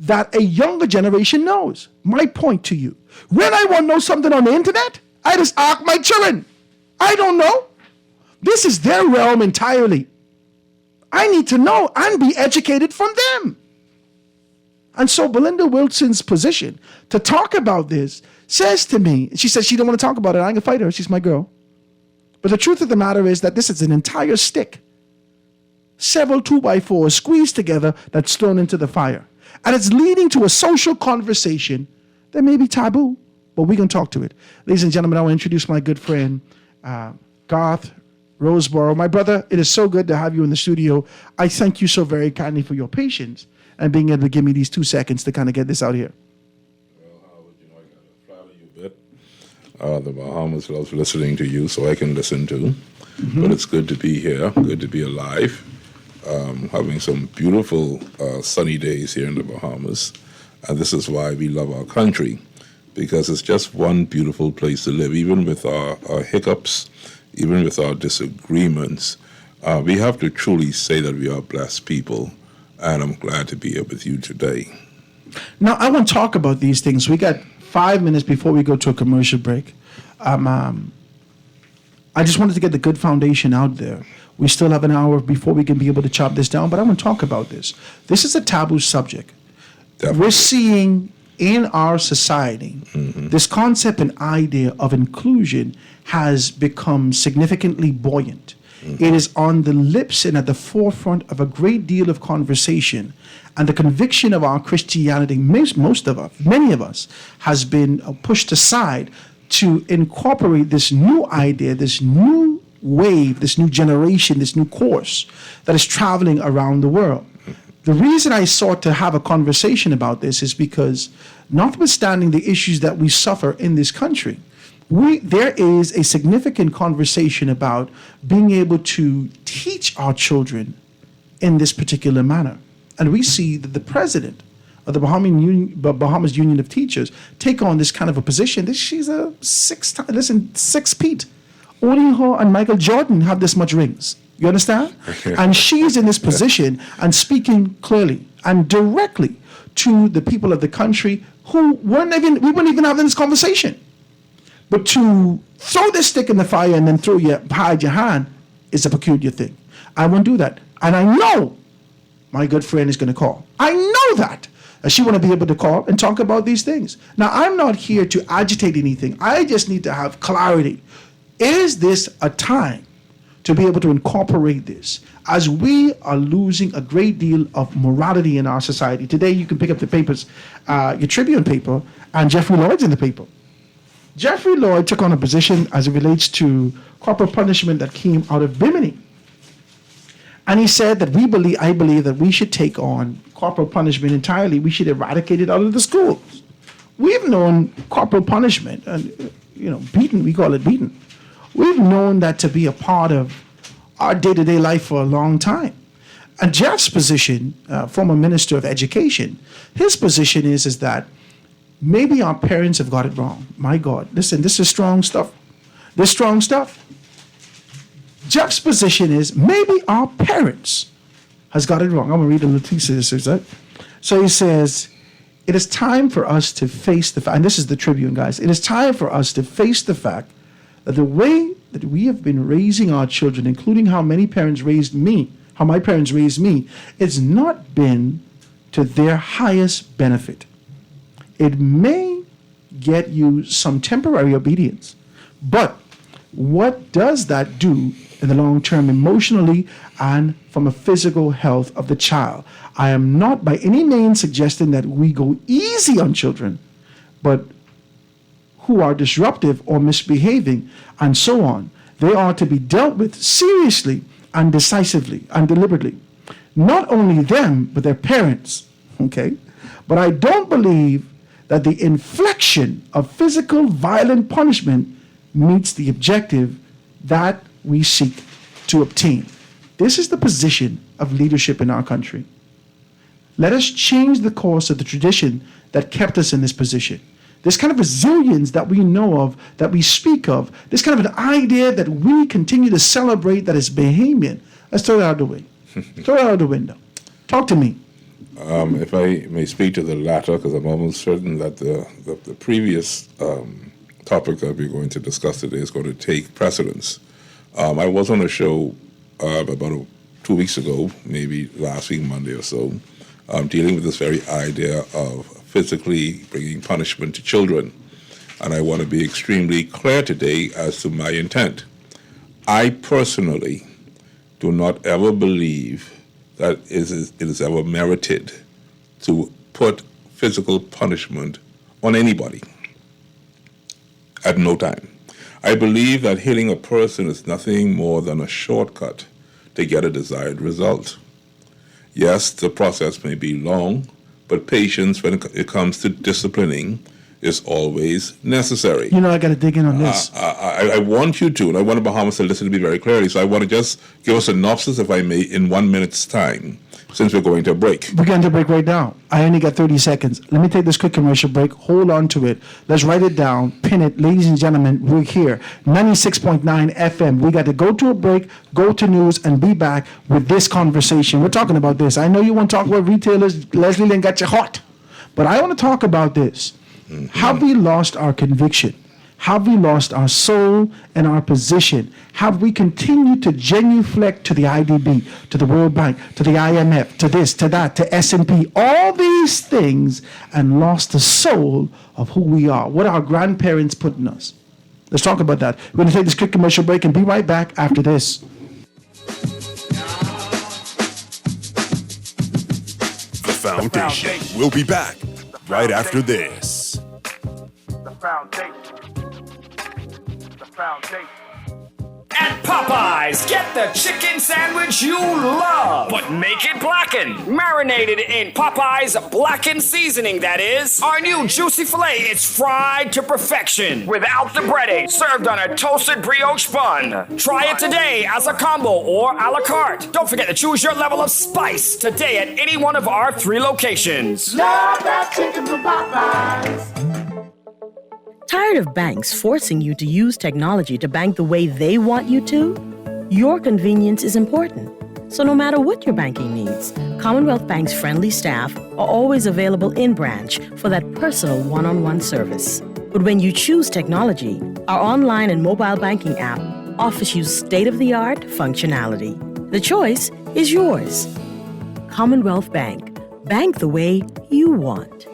that a younger generation knows. My point to you: when I want to know something on the internet, I just ask my children. I don't know. This is their realm entirely. I need to know and be educated from them. And so Belinda Wilson's position to talk about this says to me, she says she don't want to talk about it. I ain't gonna fight her. She's my girl. But the truth of the matter is that this is an entire stick. Several 2x4s squeezed together that's thrown into the fire. And it's leading to a social conversation that may be taboo, but we're going to talk to it. Ladies and gentlemen, I want to introduce my good friend, Garth Roseborough. My brother, it is so good to have you in the studio. I thank you so very kindly for your patience and being able to give me these 2 seconds to kind of get this out here. Well, Howard, I got to flatter you a bit. The Bahamas loves listening to you, so I can listen too. Mm-hmm. But it's good to be here, good to be alive. Having some beautiful sunny days here in the Bahamas. And this is why we love our country, because it's just one beautiful place to live, even with our hiccups, even with our disagreements. We have to truly say that we are blessed people, and I'm glad to be here with you today. Now, I want to talk about these things. We got 5 minutes before we go to a commercial break. I just wanted to get the good foundation out there. We still have an hour before we can be able to chop this down, but I want to talk about this. This is a taboo subject. Definitely. We're seeing in our society, this concept and idea of inclusion has become significantly buoyant. It is on the lips and at the forefront of a great deal of conversation. And the conviction of our Christianity, many of us, has been pushed aside to incorporate this new idea, this new wave, this new generation, this new course that is traveling around the world. The reason I sought to have a conversation about this is because, notwithstanding the issues that we suffer in this country, there is a significant conversation about being able to teach our children in this particular manner. And we see that the president of the Bahamas Union of Teachers take on this kind of a position. She's a 6 feet. Only her and Michael Jordan have this much rings. You understand? And she's in this position and speaking clearly and directly to the people of the country who we weren't even having this conversation. But to throw this stick in the fire and then hide your hand is a peculiar thing. I won't do that. And I know my good friend is going to call. I know that. And she want to be able to call and talk about these things. Now, I'm not here to agitate anything. I just need to have clarity. Is this a time to be able to incorporate this as we are losing a great deal of morality in our society? Today, you can pick up the papers, your Tribune paper, and Jeffrey Lloyd's in the paper. Jeffrey Lloyd took on a position as it relates to corporal punishment that came out of Bimini. And he said that I believe that we should take on corporal punishment entirely. We should eradicate it out of the schools. We've known corporal punishment, and beaten, we call it beaten. We've known that to be a part of our day-to-day life for a long time. And Jeff's position, former Minister of Education, his position is that maybe our parents have got it wrong. My God, listen, this is strong stuff. This strong stuff. Jeff's position is maybe our parents has got it wrong. I'm going to read a little piece of this. So he says, it is time for us to face the fact, and this is the Tribune, guys. It is time for us to face the fact that the way that we have been raising our children, including how my parents raised me, it's not been to their highest benefit. It may get you some temporary obedience, but what does that do in the long term emotionally and from a physical health of the child? I am not by any means suggesting that we go easy on children, but who are disruptive or misbehaving and so on, they are to be dealt with seriously and decisively and deliberately. Not only them, but their parents, okay? But I don't believe that the infliction of physical violent punishment meets the objective that we seek to obtain. This is the position of leadership in our country. Let us change the course of the tradition that kept us in this position. This kind of resilience that we know of, that we speak of, this kind of an idea that we continue to celebrate that is Bahamian, let's throw it out of the way. Throw it out of the window. Talk to me. If I may speak to the latter, because I'm almost certain that the previous topic that we're going to discuss today is going to take precedence. I was on a show about 2 weeks ago, maybe last week, Monday or so, dealing with this very idea of physically bringing punishment to children. And I want to be extremely clear today as to my intent. I personally do not ever believe that it is ever merited to put physical punishment on anybody at no time. I believe that hitting a person is nothing more than a shortcut to get a desired result. Yes, the process may be long, but patience when it comes to disciplining is always necessary. I got to dig in on this. I want you to, and I want the Bahamas to listen to me very clearly, so I want to just give a synopsis, if I may, in 1 minute's time, since we're going to a break. We're going to break right now. I only got 30 seconds. Let me take this quick commercial break. Hold on to it. Let's write it down, pin it. Ladies and gentlemen, we're here. 96.9 FM. We got to go to a break, go to news, and be back with this conversation. We're talking about this. I know you want to talk about retailers. Leslie Lynn got you hot. But I want to talk about this. Mm-hmm. Have we lost our conviction? Have we lost our soul and our position? Have we continued to genuflect to the IDB, to the World Bank, to the IMF, to this, to that, to S&P, all these things, and lost the soul of who we are, what our grandparents put in us? Let's talk about that. We're going to take this quick commercial break and be right back after this. The Foundation. We'll be back right after this. The Foundation. The Foundation. At Popeyes, get the chicken sandwich you love, but make it blackened. Marinated in Popeyes blackened seasoning, that is. Our new juicy filet is fried to perfection without the breading, served on a toasted brioche bun. Try it today as a combo or a la carte. Don't forget to choose your level of spice today at any one of our 3 locations. Love that chicken from Popeyes. Tired of banks forcing you to use technology to bank the way they want you to? Your convenience is important. So no matter what your banking needs, Commonwealth Bank's friendly staff are always available in branch for that personal one-on-one service. But when you choose technology, our online and mobile banking app offers you state-of-the-art functionality. The choice is yours. Commonwealth Bank. Bank the way you want.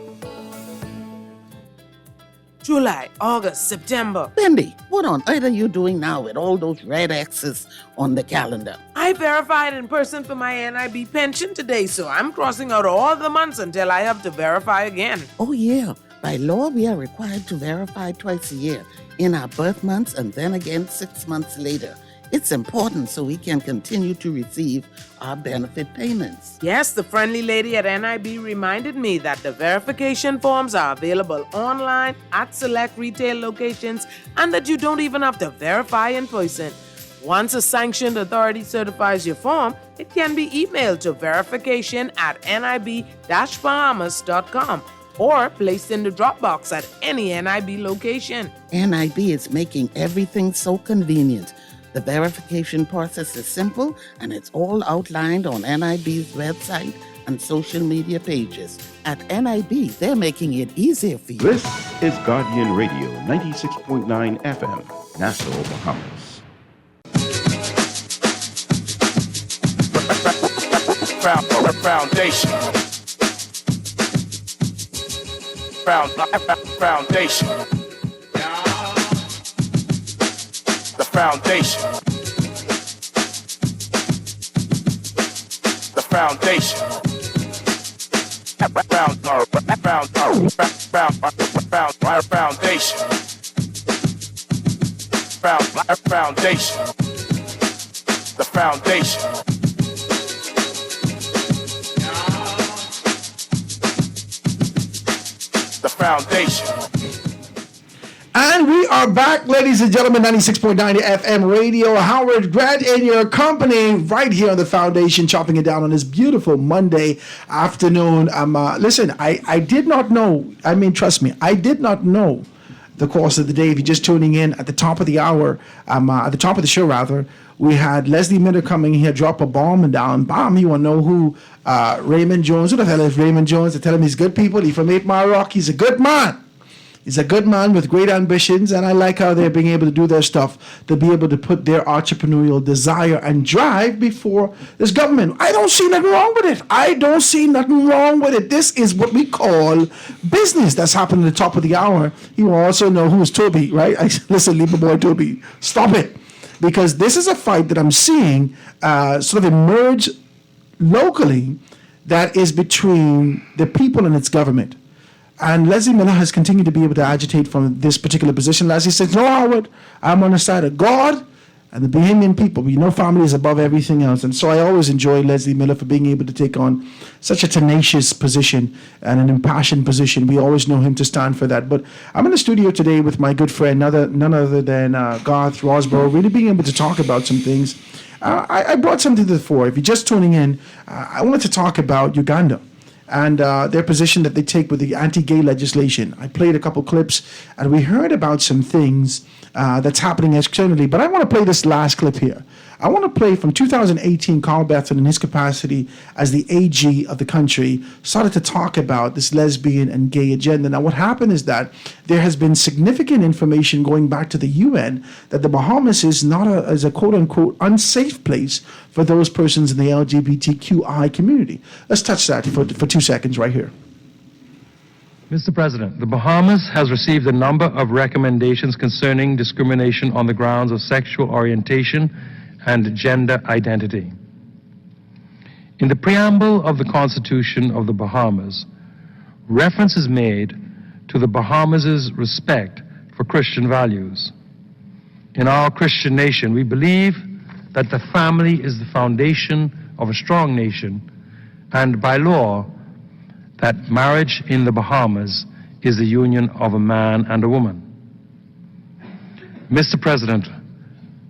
July, August, September. Bendy, what on earth are you doing now with all those red X's on the calendar? I verified in person for my NIB pension today, so I'm crossing out all the months until I have to verify again. Oh, yeah. By law, we are required to verify twice a year, in our birth months and then again 6 months later. It's important so we can continue to receive our benefit payments. Yes, the friendly lady at NIB reminded me that the verification forms are available online at select retail locations and that you don't even have to verify in person. Once a sanctioned authority certifies your form, it can be emailed to verification@nib-bahamas.com or placed in the Dropbox at any NIB location. NIB is making everything so convenient. The verification process is simple and it's all outlined on NIB's website and social media pages. At NIB, they're making it easier for you. This is Guardian Radio 96.9 FM, Nassau, Bahamas. Foundation. Foundation. The foundation. The foundation. Foundation. Foundation. The foundation. The foundation. And we are back, ladies and gentlemen, 96.9 FM radio. Howard Grant in your company right here on the foundation, chopping it down on this beautiful Monday afternoon. Listen, I did not know, I mean, trust me, I did not know the course of the day. If you're just tuning in at the top of the hour, at the top of the show, rather, we had Leslie Miller coming here, drop a bomb and down. Bomb, you want to know who Raymond Jones, who the hell is Raymond Jones? They tell him he's good people. He's from 8 Mile Rock. He's a good man. He's a good man with great ambitions, and I like how they're being able to do their stuff, to be able to put their entrepreneurial desire and drive before this government. I don't see nothing wrong with it. I don't see nothing wrong with it. This is what we call business. That's happening at the top of the hour. You will also know who's Toby, right? Listen, leave my boy Toby. Stop it. Because this is a fight that I'm seeing sort of emerge locally that is between the people and its government. And Leslie Miller has continued to be able to agitate from this particular position. Leslie says, no, Howard, I'm on the side of God and the Bahamian people. We know family is above everything else. And so I always enjoy Leslie Miller for being able to take on such a tenacious position and an impassioned position. We always know him to stand for that. But I'm in the studio today with my good friend, none other than Garth Rosborough, really being able to talk about some things. I brought something to the fore. If you're just tuning in, I wanted to talk about Uganda and their position that they take with the anti-gay legislation. I played a couple clips, and we heard about some things that's happening externally. But I want to play this last clip here. I want to play from 2018, Carl Bethan, in his capacity as the AG of the country, started to talk about this lesbian and gay agenda. Now, what happened is that there has been significant information going back to the UN that the Bahamas is not a quote-unquote unsafe place for those persons in the LGBTQI community. Let's touch that for 2 seconds right here. Mr. President, the Bahamas has received a number of recommendations concerning discrimination on the grounds of sexual orientation and gender identity. In the preamble of the Constitution of the Bahamas, reference is made to the Bahamas' respect for Christian values. In our Christian nation, we believe that the family is the foundation of a strong nation, and by law, that marriage in the Bahamas is the union of a man and a woman. Mr. President,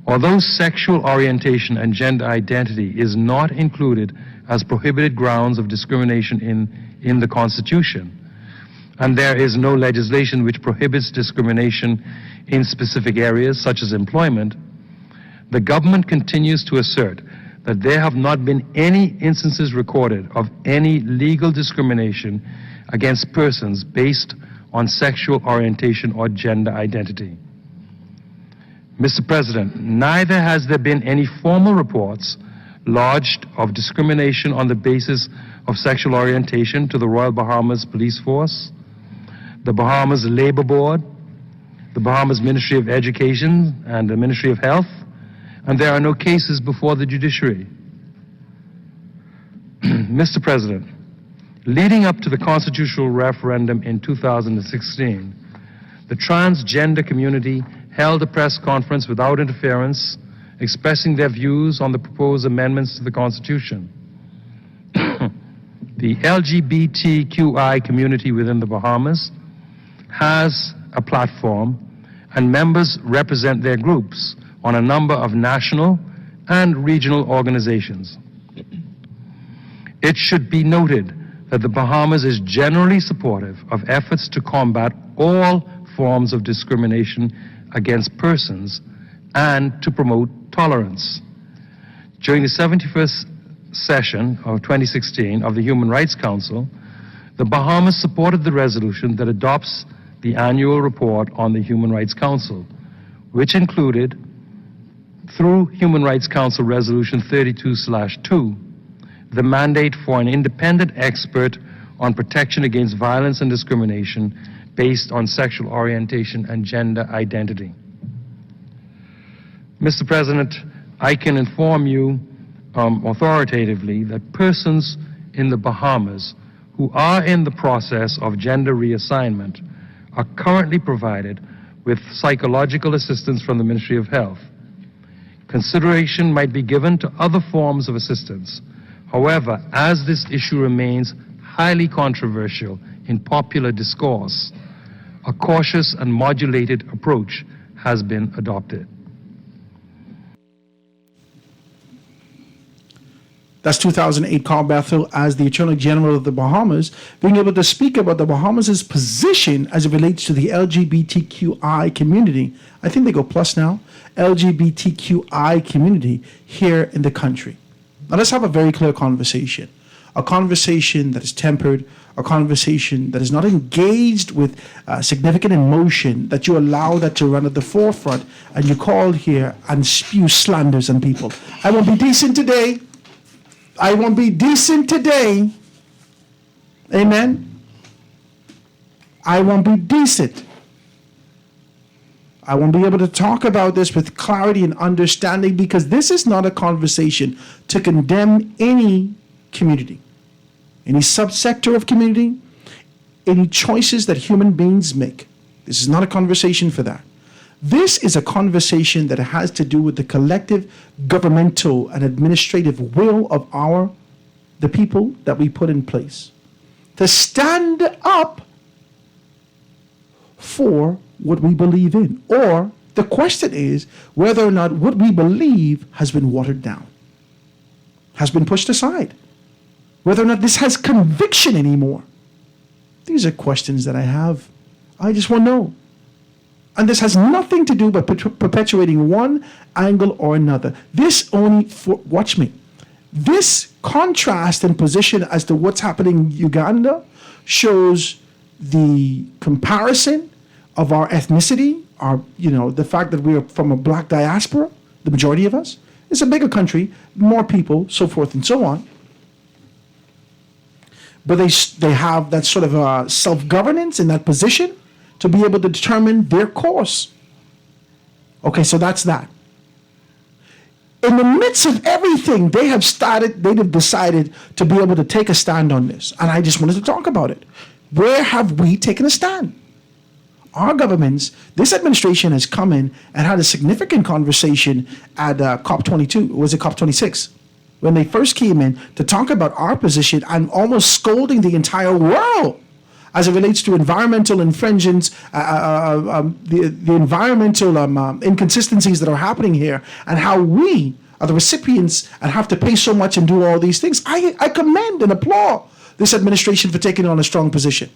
although sexual orientation and gender identity is not included as prohibited grounds of discrimination in the Constitution, and there is no legislation which prohibits discrimination in specific areas such as employment, the government continues to assert that there have not been any instances recorded of any legal discrimination against persons based on sexual orientation or gender identity. Mr. President, neither has there been any formal reports lodged of discrimination on the basis of sexual orientation to the Royal Bahamas Police Force, the Bahamas Labor Board, the Bahamas Ministry of Education, and the Ministry of Health, and there are no cases before the judiciary. Mr. President, leading up to the constitutional referendum in 2016, the transgender community held a press conference without interference, expressing their views on the proposed amendments to the Constitution. The LGBTQI community within the Bahamas has a platform, and members represent their groups on a number of national and regional organizations. It should be noted that the Bahamas is generally supportive of efforts to combat all forms of discrimination against persons and to promote tolerance. During the 71st session of 2016 of the Human Rights Council, the Bahamas supported the resolution that adopts the annual report on the Human Rights Council, which included, through Human Rights Council Resolution 32/2, the mandate for an independent expert on protection against violence and discrimination based on sexual orientation and gender identity. Mr. President, I can inform you authoritatively that persons in the Bahamas who are in the process of gender reassignment are currently provided with psychological assistance from the Ministry of Health. Consideration might be given to other forms of assistance. However, as this issue remains highly controversial in popular discourse, a cautious and modulated approach has been adopted. That's 2008 Carl Bethel as the Attorney General of the Bahamas, being able to speak about the Bahamas' position as it relates to the LGBTQI community. I think they go plus now. LGBTQI community here in the country. Now let's have a very clear conversation. A conversation that is tempered, a conversation that is not engaged with significant emotion, that you allow that to run at the forefront, and you call here and spew slanders on people. I won't be decent today. I won't be decent today. Amen. I won't be decent. I won't be able to talk about this with clarity and understanding, because this is not a conversation to condemn any community, any subsector of community, any choices that human beings make. This is not a conversation for that. This is a conversation that has to do with the collective governmental and administrative will of the people that we put in place to stand up for what we believe in. Or the question is whether or not what we believe has been watered down, has been pushed aside, whether or not this has conviction anymore. These are questions that I have. I just want to know. And this has nothing to do with perpetuating one angle or another. This only, watch me, this contrast and position as to what's happening in Uganda shows the comparison of our ethnicity, the fact that we are from a black diaspora, the majority of us. It's a bigger country, more people, so forth and so on. But they have that sort of self-governance in that position to be able to determine their course. Okay, so that's that. In the midst of everything, they have decided to be able to take a stand on this. And I just wanted to talk about it. Where have we taken a stand? Our governments, this administration has come in and had a significant conversation at COP22, was it COP26? When they first came in to talk about our position and almost scolding the entire world as it relates to environmental infringements, the environmental inconsistencies that are happening here, and how we are the recipients and have to pay so much and do all these things. I commend and applaud this administration for taking on a strong position.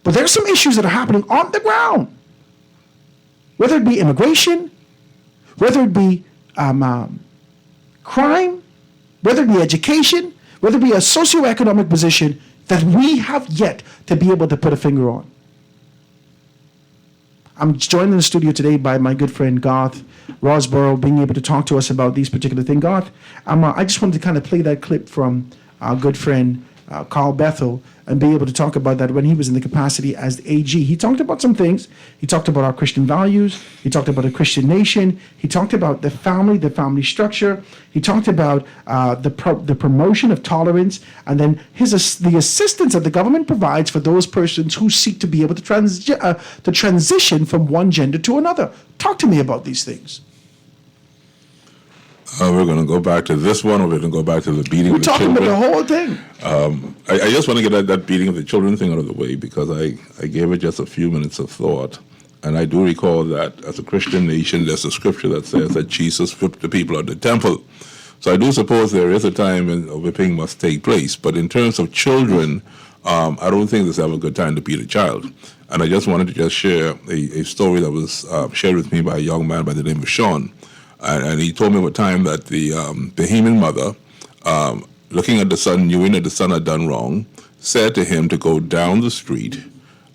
But there are some issues that are happening on the ground, whether it be immigration, whether it be crime, whether it be education, whether it be a socioeconomic position that we have yet to be able to put a finger on. I'm joined in the studio today by my good friend Garth Rosborough, being able to talk to us about these particular things. Garth, I just wanted to kind of play that clip from our good friend Carl Bethel and be able to talk about that when he was in the capacity as the AG. He talked about some things. He talked about our Christian values. He talked about a Christian nation. He talked about the family structure. He talked about the promotion of tolerance, and then the assistance that the government provides for those persons who seek to be able to transition from one gender to another. Talk to me about these things. We're going to go back to this one, or we're going to go back to the beating of the children. We're talking about the whole thing. I just want to get that beating of the children thing out of the way, because I gave it just a few minutes of thought. And I do recall that as a Christian nation, there's a scripture that says that Jesus whipped the people at the temple. So I do suppose there is a time when a whipping must take place. But in terms of children, I don't think there's ever a good time to beat a child. And I just wanted to just share a story that was shared with me by a young man by the name of Sean. And he told me one time that the Bahamian mother, looking at the son, knowing that the son had done wrong, said to him to go down the street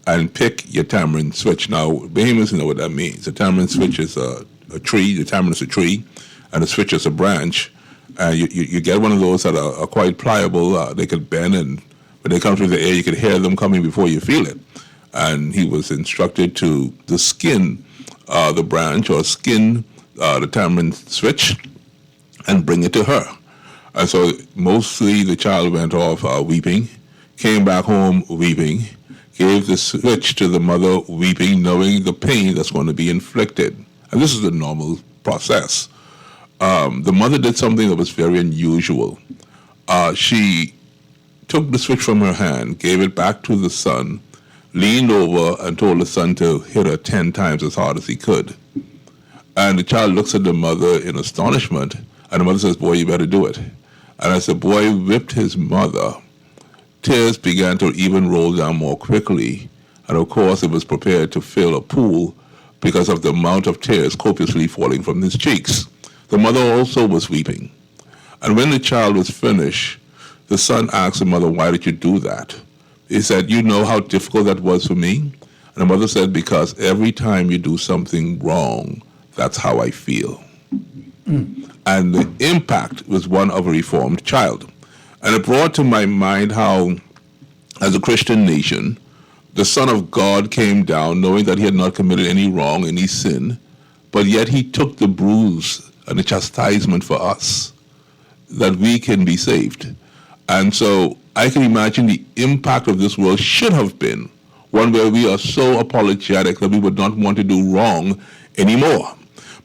and pick your tamarind switch. Now, Bahamians know what that means. The tamarind switch is a tree, the tamarind is a tree, and the switch is a branch. And you get one of those that are quite pliable. They could bend, and when they come through the air, you could hear them coming before you feel it. And he was instructed to skin the branch or skin the tamarind switch and bring it to her. And so mostly the child went off weeping, came back home weeping, gave the switch to the mother weeping, knowing the pain that's going to be inflicted. And this is the normal process. The mother did something that was very unusual. She took the switch from her hand, gave it back to the son, leaned over and told the son to hit her 10 times as hard as he could. And the child looks at the mother in astonishment, and the mother says, "Boy, you better do it." And as the boy whipped his mother, tears began to even roll down more quickly. And of course, it was prepared to fill a pool because of the amount of tears copiously falling from his cheeks. The mother also was weeping. And when the child was finished, the son asked the mother, "Why did you do that?" He said, "You know how difficult that was for me?" And the mother said, "Because every time you do something wrong, that's how I feel." And the impact was one of a reformed child. And it brought to my mind how, as a Christian nation, the Son of God came down knowing that he had not committed any wrong, any sin, but yet he took the bruise and the chastisement for us, that we can be saved. And so I can imagine the impact of this world should have been one where we are so apologetic that we would not want to do wrong anymore.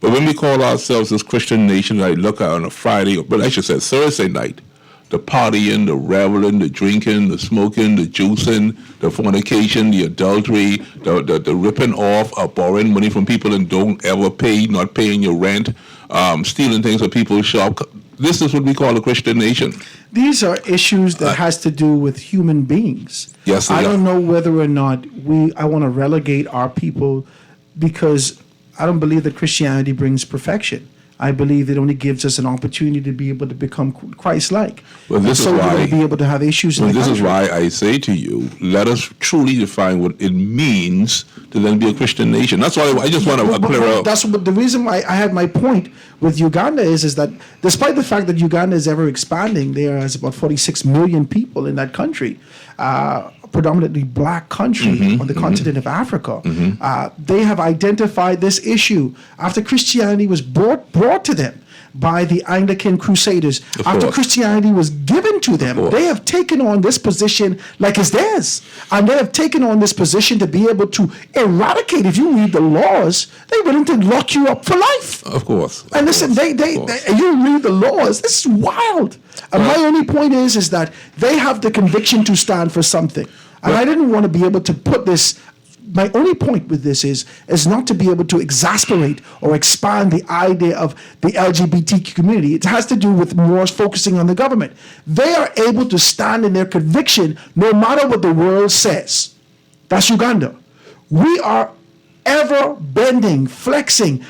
But when we call ourselves this Christian nation, I look out on a Friday, but I should say Thursday night, the partying, the reveling, the drinking, the smoking, the juicing, the fornication, the adultery, the ripping off, borrowing money from people and don't ever pay, not paying your rent, stealing things from people's shop. This is what we call a Christian nation. These are issues that has to do with human beings. Yes, I don't know whether or not I want to relegate our people, because I don't believe that Christianity brings perfection. I believe it only gives us an opportunity to be able to become Christ-like. Well, this so is why we're going to be able to have issues in the this country. is why I say to you, let us truly define what it means to then be a Christian nation. That's why I just want to clear up. That's what the reason why I had my point with Uganda is that despite the fact that Uganda is ever expanding, there is about 46 million people in that country. Predominantly black country on the continent of Africa. They have identified this issue after Christianity was brought to them by the Anglican Crusaders. After Christianity was given to them, they have taken on this position like it's theirs. And they have taken on this position to be able to eradicate. If you read the laws, they're willing to lock you up for life. Of course. And listen, you read the laws, this is wild. And my only point is that they have the conviction to stand for something. And I didn't want to be able to put this, my only point with this is not to be able to exasperate or expand the idea of the LGBTQ community. It has to do with more focusing on the government. They are able to stand in their conviction no matter what the world says. That's Uganda. We are ever ever bending, flexing,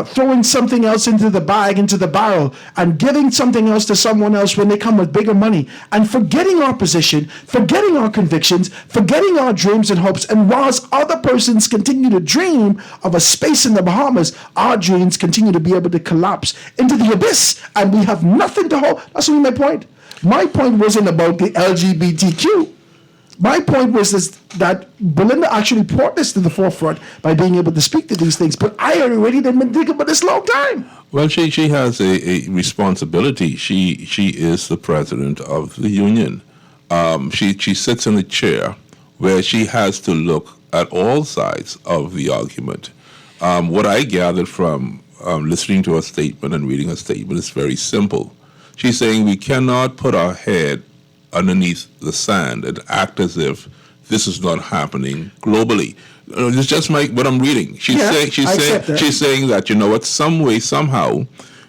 throwing something else into the bag, into the barrel, and giving something else to someone else when they come with bigger money, and forgetting our position, forgetting our convictions, forgetting our dreams and hopes. And whilst other persons continue to dream of a space in the Bahamas, our dreams continue to be able to collapse into the abyss, and we have nothing to hold. That's only my point. My point wasn't about the LGBTQ. My point was that Belinda actually brought this to the forefront by being able to speak to these things. But I already done been thinking about this long time. Well, she has a responsibility. She is the president of the union. She sits in the chair where she has to look at all sides of the argument. What I gathered from listening to her statement and reading her statement is very simple. She's saying we cannot put our head underneath the sand and act as if this is not happening globally. It's just what I'm reading. She's saying that, you know what, some way, somehow,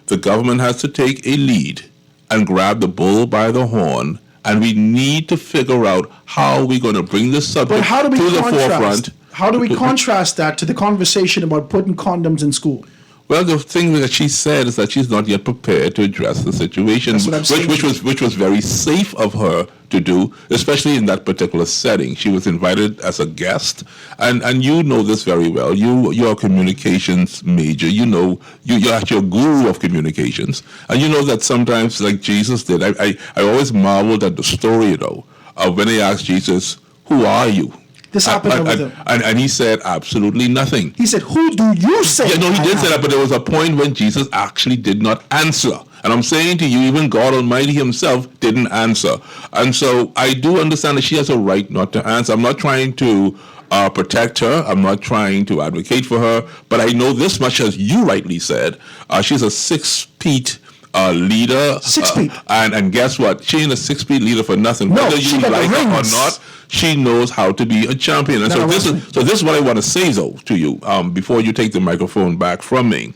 the government has to take a lead and grab the bull by the horn, and we need to figure out how we're going to bring this subject to the forefront. How do we contrast that to the conversation about putting condoms in school? Well, the thing that she said is that she's not yet prepared to address the situation, which was very safe of her to do, especially in that particular setting. She was invited as a guest, and you know this very well. You're a communications major. You know you're actually a guru of communications, and you know that sometimes, like Jesus did. I always marveled at the story, though, of when they asked Jesus, "Who are you?" This happened with him. And he said absolutely nothing. He said, "Who do you say?" Yeah, no, he did say that, but there was a point when Jesus actually did not answer. And I'm saying to you, even God Almighty himself didn't answer. And so I do understand that she has a right not to answer. I'm not trying to protect her. I'm not trying to advocate for her. But I know this much, as you rightly said. She's a 6 feet leader. 6 feet. And guess what? She ain't a 6 feet leader for nothing. No, whether you like her or not, she knows how to be a champion. And so this is what I want to say, though, to you, before you take the microphone back from me.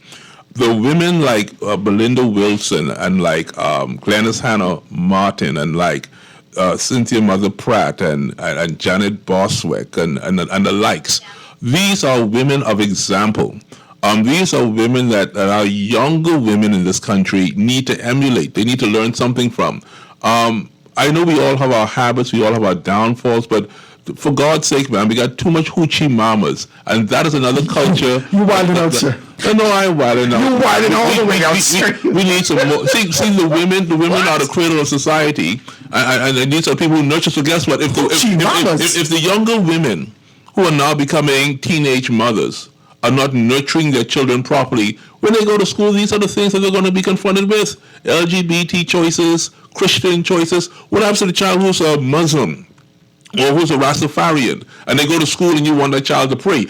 The women like Belinda Wilson and like Glennis Hannah Martin and like Cynthia Mother Pratt and Janet Boswick and the likes, these are women of example. These are women that our younger women in this country need to emulate. They need to learn something from. I know we all have our habits, we all have our downfalls, but for God's sake, man, we got too much hoochie mamas, and that is another culture. You wilding out, sir. No, I'm wilding out. You wilding all the way out, sir. We need some more. See, the women are the cradle of society, and these are people who nurture. So guess what? If the younger women who are now becoming teenage mothers are not nurturing their children properly, when they go to school, these are the things that they're going to be confronted with. LGBT choices, Christian choices. What happens to the child who's a Muslim or who's a Rastafarian, and they go to school and you want that child to pray?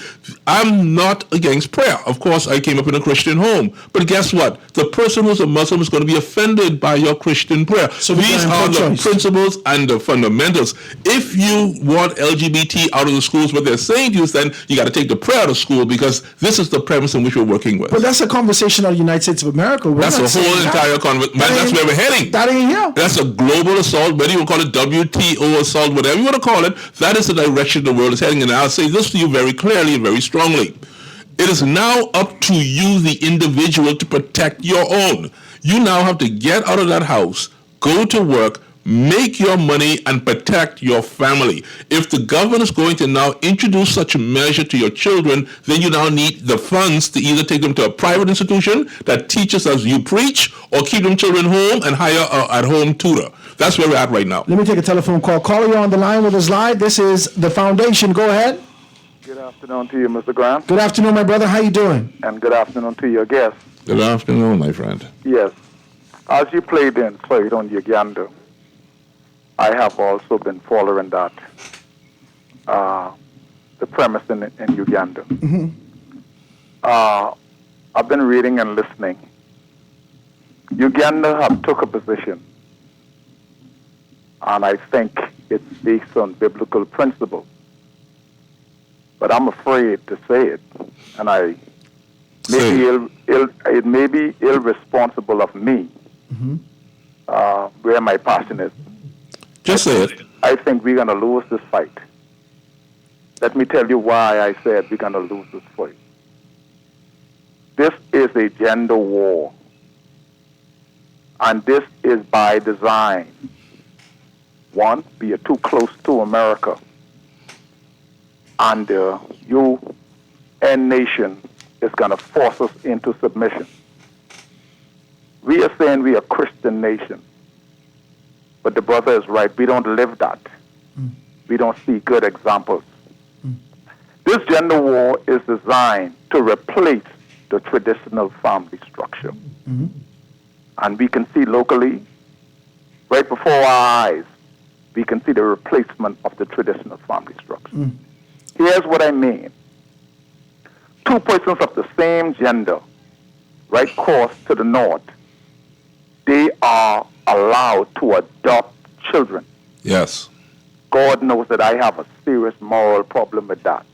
I'm not against prayer. Of course, I came up in a Christian home. But guess what? The person who's a Muslim is going to be offended by your Christian prayer. So these are the principles and the fundamentals. If you want LGBT out of the schools, what they're saying to you is then you got to take the prayer out of school, because this is the premise in which we're working with. But that's a conversation of the United States of America. That's a whole entire conversation. That's where we're heading. That ain't here. That's a global assault, whether you want to call it WTO assault, whatever you want to call it. That is the direction the world is heading. And I'll say this to you very clearly and very strongly. It is now up to you, the individual, to protect your own. You now have to get out of that house, go to work, make your money, and protect your family. If the government is going to now introduce such a measure to your children, then you now need the funds to either take them to a private institution that teaches as you preach, or keep them children home and hire an at-home tutor. That's where we're at right now. Let me take a telephone call. Caller, you're on the line with us live. This is the Foundation. Go ahead. Good afternoon to you, Mr. Grant. Good afternoon, my brother. How you doing? And good afternoon to your guest. Good afternoon, my friend. Yes. As you played in Played on Uganda, I have also been following that, the premise in Uganda. Mm-hmm. I've been reading and listening. Uganda have took a position, and I think it's based on biblical principles. But I'm afraid to say it, and it may be irresponsible of me, where my passion is. Just say it. I think we're going to lose this fight. Let me tell you why I said we're going to lose this fight. This is a gender war. And this is by design. One, we are too close to America. And the UN nation is going to force us into submission. We are saying we are a Christian nation. But the brother is right. We don't live that. We don't see good examples. This gender war is designed to replace the traditional family structure. And we can see locally, right before our eyes, we can see the replacement of the traditional family structure. Here's what I mean. Two persons of the same gender, right across to the north, they are allowed to adopt children. Yes. God knows that I have a serious moral problem with that.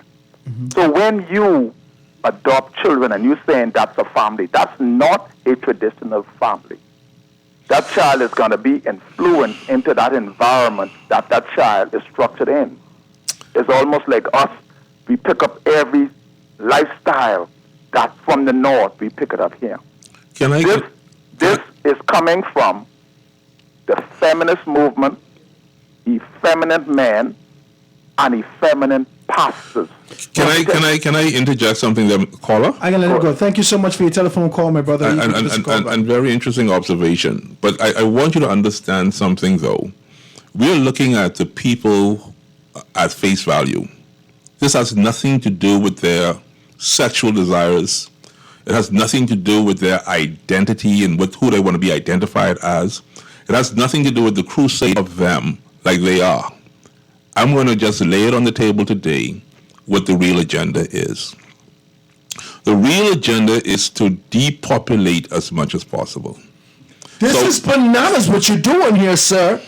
So when you adopt children and you're saying that's a family, that's not a traditional family. That child is going to be influenced into that environment that that child is structured in. It's almost like us. We pick up every lifestyle that from the north, we pick it up here. This is coming from the feminist movement, effeminate men, and effeminate pastors. Can I interject something there, caller? I'm going to let him go. Thank you so much for your telephone call, my brother. And very interesting observation. But I want you to understand something, though. We're looking at the people at face value. This has nothing to do with their sexual desires. It has nothing to do with their identity and with who they want to be identified as. It has nothing to do with the crusade of them like they are. I'm going to just lay it on the table today what the real agenda is. The real agenda is to depopulate as much as possible. This is bananas what you're doing here, sir.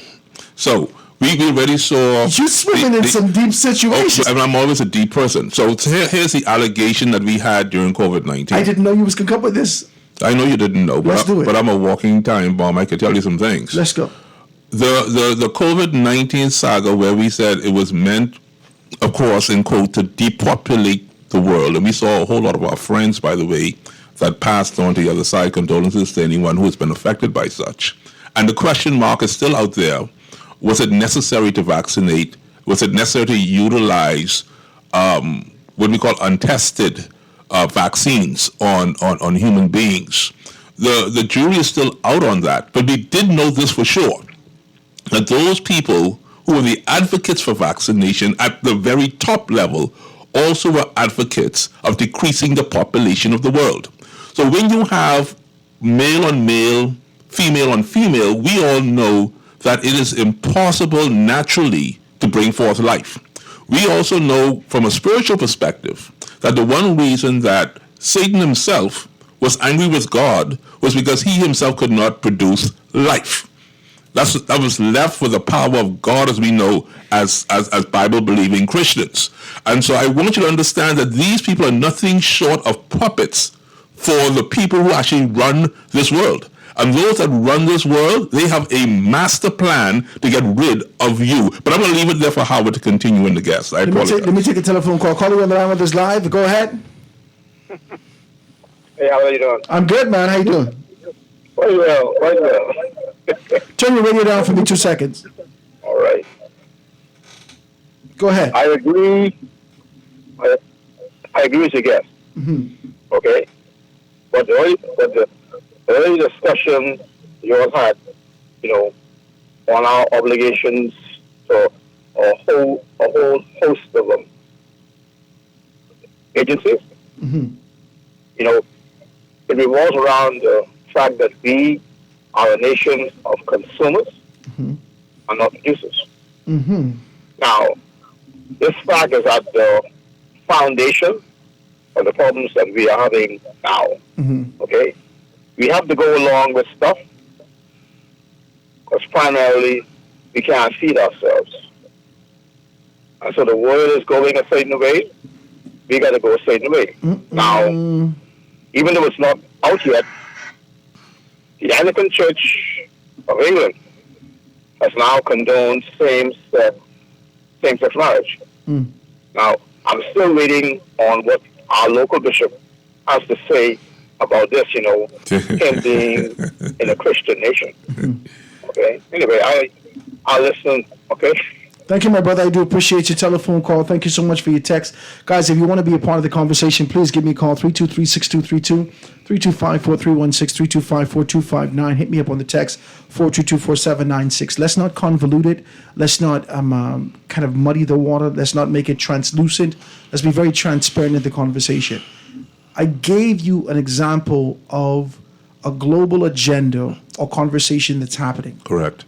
So we already saw... You're swimming in some deep situations. And I'm always a deep person. So here's the allegation that we had during COVID-19. I didn't know you was going to come up with this. I know you didn't know, but I'm a walking time bomb. I can tell you some things. Let's go. The COVID-19 saga where we said it was meant, of course, in quote, to depopulate the world. And we saw a whole lot of our friends, by the way, that passed on to the other side. Condolences to anyone who has been affected by such. And the question mark is still out there. Was it necessary to vaccinate? Was it necessary to utilize what we call untested vaccines on human beings? The jury is still out on that. But we did know this for sure, that those people who were the advocates for vaccination at the very top level also were advocates of decreasing the population of the world. So when you have male on male, female on female, we all know that it is impossible naturally to bring forth life. We also know from a spiritual perspective that the one reason that Satan himself was angry with God was because he himself could not produce life. That was left with the power of God, as we know, as Bible-believing Christians. And so I want you to understand that these people are nothing short of puppets for the people who actually run this world. And those that run this world, they have a master plan to get rid of you. But I'm going to leave it there for Howard to continue in the guest. I apologize. Let me take a telephone call. Call you on the line with us live. Go ahead. Hey, how are you doing? I'm good, man. How you doing? Quite well. Turn your radio down for me 2 seconds. All right. Go ahead. I agree. I agree with your guest. Okay. But the early discussion you all had, on our obligations to a whole host of agencies, it revolves around the fact that we are a nation of consumers and not producers. Now, this fact is at the foundation of the problems that we are having now. Okay? We have to go along with stuff because primarily we can't feed ourselves. And so the world is going a certain way, we got to go a certain way. Now, even though it's not out yet, the Anglican Church of England has now condoned same-sex marriage. Now, I'm still waiting on what our local bishop has to say about this, him being in a Christian nation. Okay. Anyway, I'll listen. Okay. Thank you, my brother. I do appreciate your telephone call. Thank you so much for your text. Guys, if you want to be a part of the conversation, please give me a call, 323-6232, 325-4316, 325-4259. Hit me up on the text, 422-4796. Let's not convolute it. Let's not kind of muddy the water. Let's not make it translucent. Let's be very transparent in the conversation. I gave you an example of a global agenda or conversation that's happening. Correct.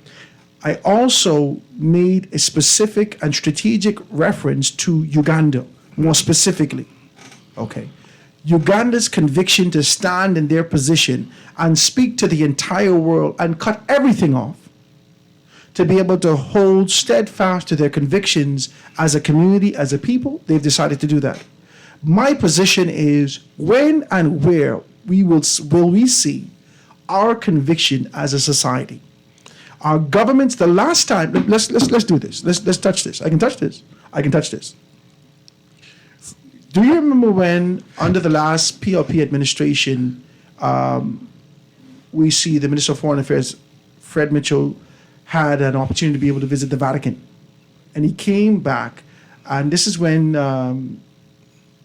I also made a specific and strategic reference to Uganda, more specifically. Okay. Uganda's conviction to stand in their position and speak to the entire world and cut everything off, to be able to hold steadfast to their convictions as a community, as a people. They've decided to do that. My position is, when and where will we see our conviction as a society? Our governments, the last time, let's do this. Let's touch this. I can touch this. Do you remember when, under the last PLP administration, we see the Minister of Foreign Affairs, Fred Mitchell, had an opportunity to be able to visit the Vatican, and he came back, and this is when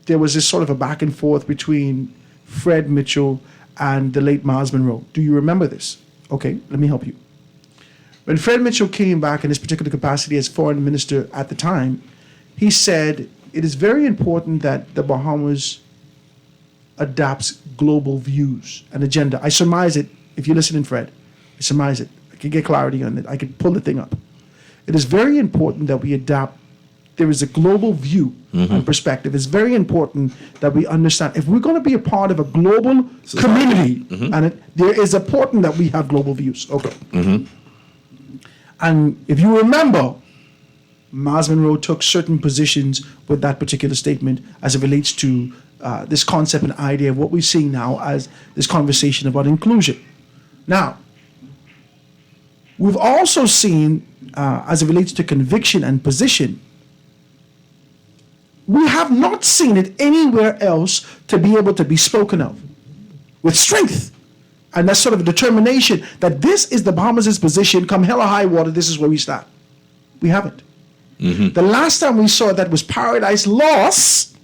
there was this sort of a back and forth between Fred Mitchell and the late Myles Munroe. Do you remember this? Okay, let me help you. When Fred Mitchell came back in his particular capacity as foreign minister at the time, he said it is very important that the Bahamas adopts global views and agenda. I surmise it. If you're listening, Fred, I surmise it. I can get clarity on it. I can pull the thing up. It is very important that we adopt. There is a global view and perspective. It's very important that we understand if we're going to be a part of a global community, and there is important that we have global views. Okay. And if you remember, Myles Munroe took certain positions with that particular statement as it relates to this concept and idea of what we're seeing now as this conversation about inclusion. Now, we've also seen, as it relates to conviction and position, we have not seen it anywhere else to be able to be spoken of with strength. And that's sort of a determination that this is the Bahamas' position, come hell or high water, this is where we start. We haven't. The last time we saw that was Paradise Lost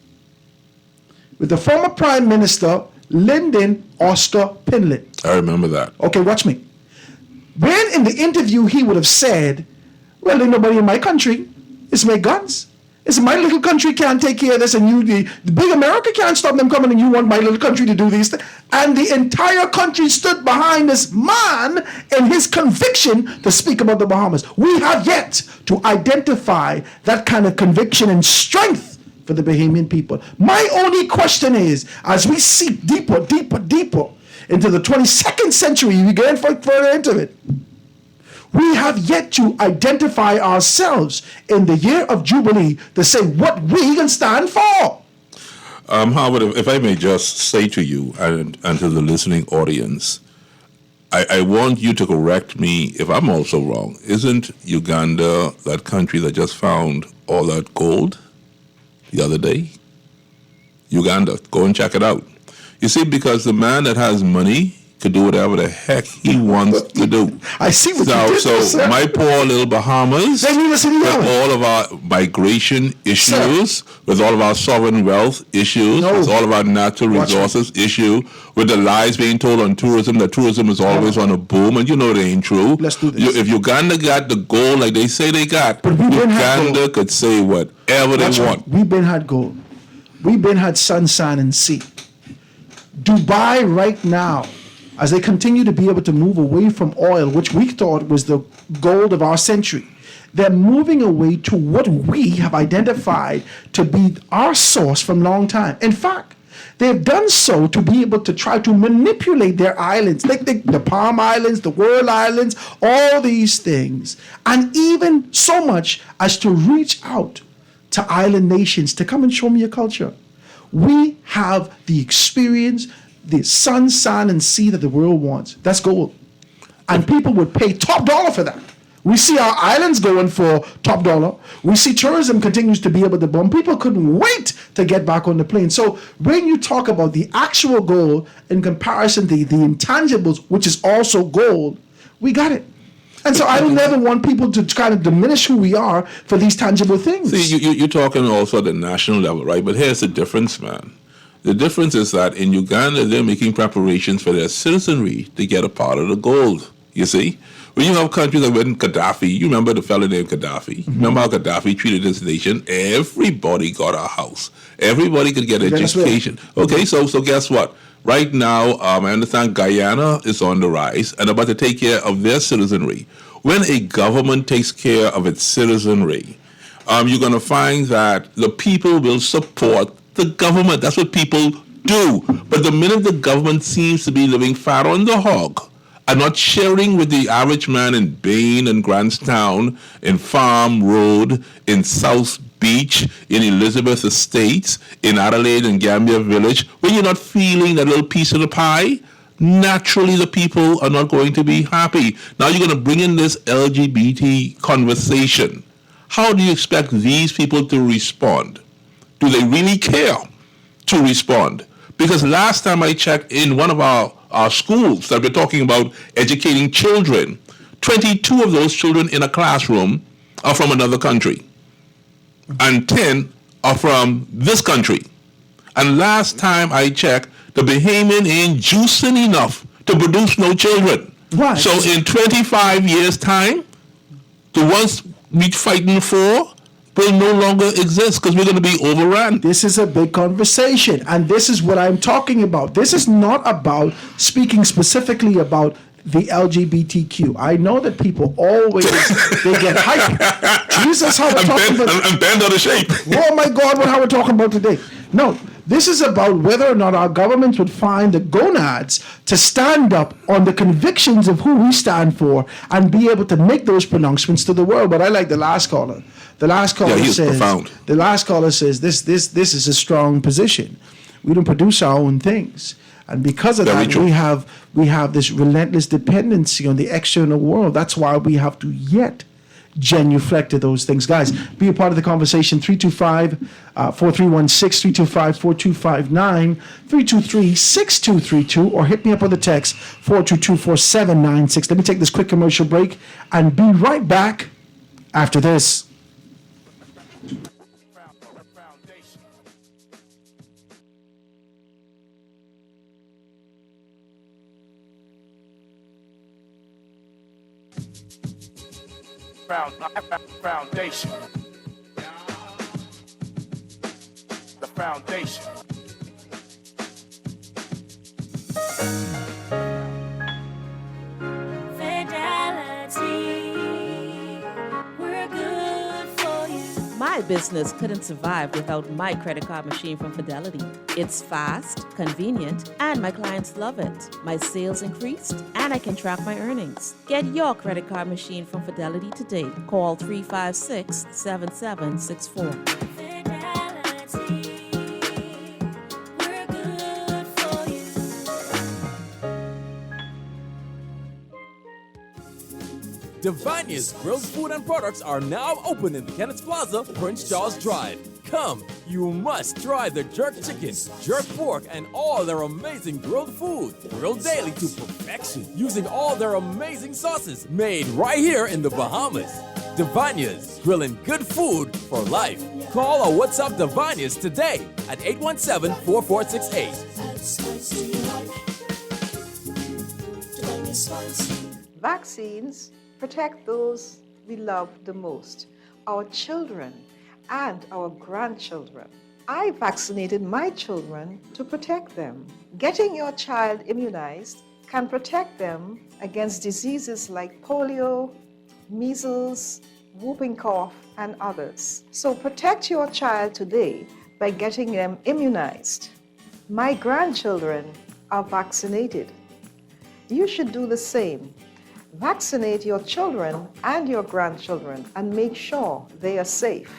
with the former Prime Minister, Lyndon Oster Pinley. I remember that. Okay, watch me. When in the interview he would have said, well, ain't nobody in my country, it's my guns. It's my little country can't take care of this, and you, the big America can't stop them coming, and you want my little country to do these things. And the entire country stood behind this man and his conviction to speak about the Bahamas. We have yet to identify that kind of conviction and strength for the Bahamian people. My only question is, as we seek deeper into the 22nd century, we get further into it, we have yet to identify ourselves in the year of Jubilee to say what we can stand for. Howard, if I may just say to you and to the listening audience, I want you to correct me if I'm also wrong. Isn't Uganda that country that just found all that gold the other day? Uganda, go and check it out. You see, because the man that has money to do whatever the heck he wants to do. I see what you did there, sir. My poor little Bahamas, with all of our migration issues, with all of our sovereign wealth issues, with all of our natural resources issue, with the lies being told on tourism, that tourism is always on a boom, and you know it ain't true. Let's do this. If Uganda got the gold like they say they got, Uganda could say whatever they want. We've been had gold. We've been had sun, sand, and sea. Dubai right now, as they continue to be able to move away from oil, which we thought was the gold of our century, they're moving away to what we have identified to be our source from long time. In fact, they've done so to be able to try to manipulate their islands, like the Palm Islands, the World Islands, all these things, and even so much as to reach out to island nations to come and show me your culture. We have the experience, the sun, sand, and sea that the world wants. That's gold. And people would pay top dollar for that. We see our islands going for top dollar. We see tourism continues to be able to boom. People couldn't wait to get back on the plane. So when you talk about the actual goal in comparison to the intangibles, which is also gold, we got it. And so I don't never want people to kind of diminish who we are for these tangible things. See, you're talking also at the national level, right? But here's the difference, man. The difference is that in Uganda, they're making preparations for their citizenry to get a part of the gold, you see? When you have countries like Gaddafi, you remember the fellow named Gaddafi? Remember how Gaddafi treated his nation? Everybody got a house. Everybody could get education. Okay, so guess what? Right now, I understand Guyana is on the rise and about to take care of their citizenry. When a government takes care of its citizenry, you're going to find that the people will support the government. That's what people do. But the minute the government seems to be living fat on the hog, and not sharing with the average man in Bain and Grantstown, in Farm Road, in South Beach, in Elizabeth Estates, in Adelaide and Gambia Village, when you're not feeling that little piece of the pie, naturally the people are not going to be happy. Now you're going to bring in this LGBT conversation. How do you expect these people to respond? Do they really care to respond? Because last time I checked in one of our schools that we're talking about educating children, 22 of those children in a classroom are from another country. And 10 are from this country. And last time I checked, the Bahamian ain't juicing enough to produce no children. Right. So in 25 years' time, the ones we're fighting for will no longer exist because we're going to be overrun. This is a big conversation, and this is what I'm talking about. This is not about speaking specifically about the LGBTQ. I know that people always, they get hyped. Jesus, how we're talking about... I'm bent out of shape. Oh my God, what how we're talking about today. No, this is about whether or not our governments would find the gonads to stand up on the convictions of who we stand for and be able to make those pronouncements to the world. But I like the last caller. The last caller says, profound. The last caller says this is a strong position. We don't produce our own things. And because of that, we have this relentless dependency on the external world. That's why we have to yet genuflect to those things. Guys, be a part of the conversation. 325-4316, 325-4259, 323-6232, or hit me up on the text 422-4796. Let me take this quick commercial break and be right back after this. Foundation. The foundation. We're good for you. My business couldn't survive without my credit card machine from Fidelity. It's fast, convenient, and my clients love it. My sales increased, and I can track my earnings. Get your credit card machine from Fidelity today. Call 356-7764. Divania's grilled food and products are now open in Kenneth Plaza, Prince Charles Drive. Come, you must try the jerk chicken, jerk pork, and all their amazing grilled food. Grilled daily to perfection, using all their amazing sauces made right here in the Bahamas. Divania's, grilling good food for life. Call or WhatsApp Divania's today at 817-4468. Vaccines protect those we love the most, our children and our grandchildren. I vaccinated my children to protect them. Getting your child immunized can protect them against diseases like polio, measles, whooping cough, and others. So protect your child today by getting them immunized. My grandchildren are vaccinated. You should do the same. Vaccinate your children and your grandchildren and make sure they are safe.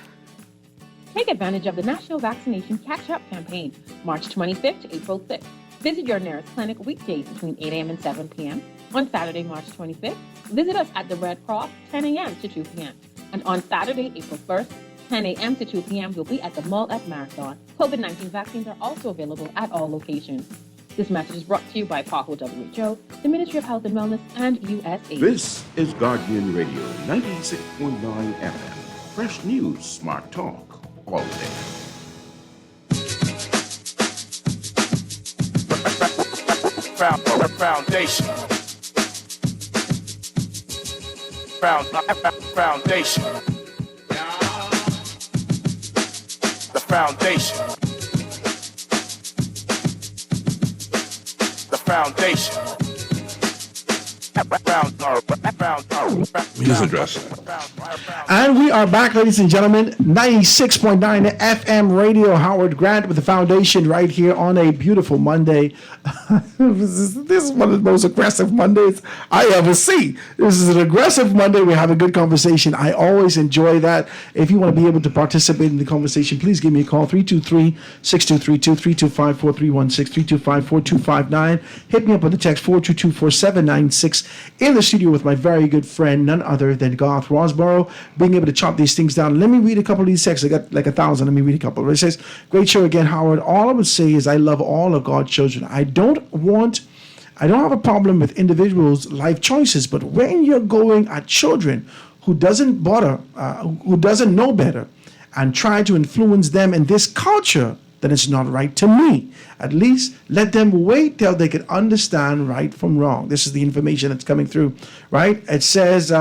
Take advantage of the National Vaccination Catch-Up Campaign, March 25th to April 6th. Visit your nearest clinic weekdays between 8 a.m. and 7 p.m. On Saturday, March 25th, visit us at the Red Cross, 10 a.m. to 2 p.m. And on Saturday, April 1st, 10 a.m. to 2 p.m., we'll be at the Mall at Marathon. COVID-19 vaccines are also available at all locations. This message is brought to you by Parkwood WHO, the Ministry of Health and Wellness, and USAID. This is Guardian Radio 96.9 FM. Fresh news, smart talk, all day. Foundation. Foundation. The foundation. The foundation. Music address. And we are back, ladies and gentlemen. 96.9 FM Radio, Howard Grant with the foundation right here on a beautiful Monday. This is one of the most aggressive Mondays I ever see. This is an aggressive Monday. We have a good conversation. I always enjoy that. If you want to be able to participate in the conversation, please give me a call, 323-6232, 325-4316, 325-4259. Hit me up on the text, 422-4796. In the studio with my very good friend, none other than Garth Rosborough, being able to chop these things down. Let me read a couple of these texts. I got like 1,000. Let me read a couple. It says, great show again, Howard. All I would say is I love all of God's children. I don't have a problem with individuals' life choices, but when you're going at children who doesn't know better, and try to influence them in this culture, then it's not right to me. At least let them wait till they can understand right from wrong. This is the information that's coming through, right? It says,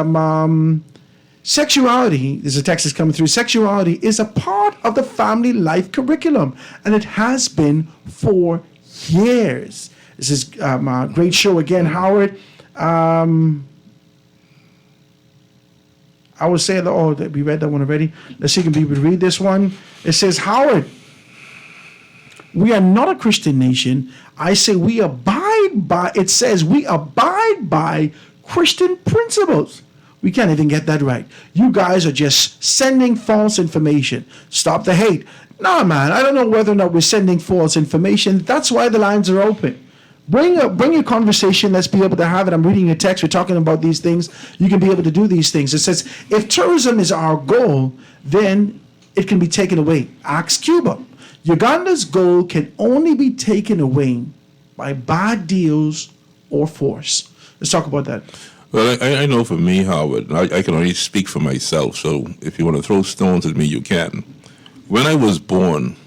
sexuality, there's a text that's coming through, sexuality is a part of the family life curriculum, and it has been for years. This is a great show again, Howard. I would say that we read that one already. Let's see if we read this one. It says, Howard, we are not a Christian nation. I say we abide by Christian principles. We can't even get that right. You guys are just sending false information. Stop the hate. Nah, man, I don't know whether or not we're sending false information. That's why the lines are open. Bring your conversation. Let's be able to have it. I'm reading a text. We're talking about these things. You can be able to do these things. It says, if tourism is our goal, then it can be taken away. Ask Cuba. Uganda's goal can only be taken away by bad deals or force. Let's talk about that. Well, I know for me, Howard, I can only speak for myself, so if you want to throw stones at me, you can. When I was born,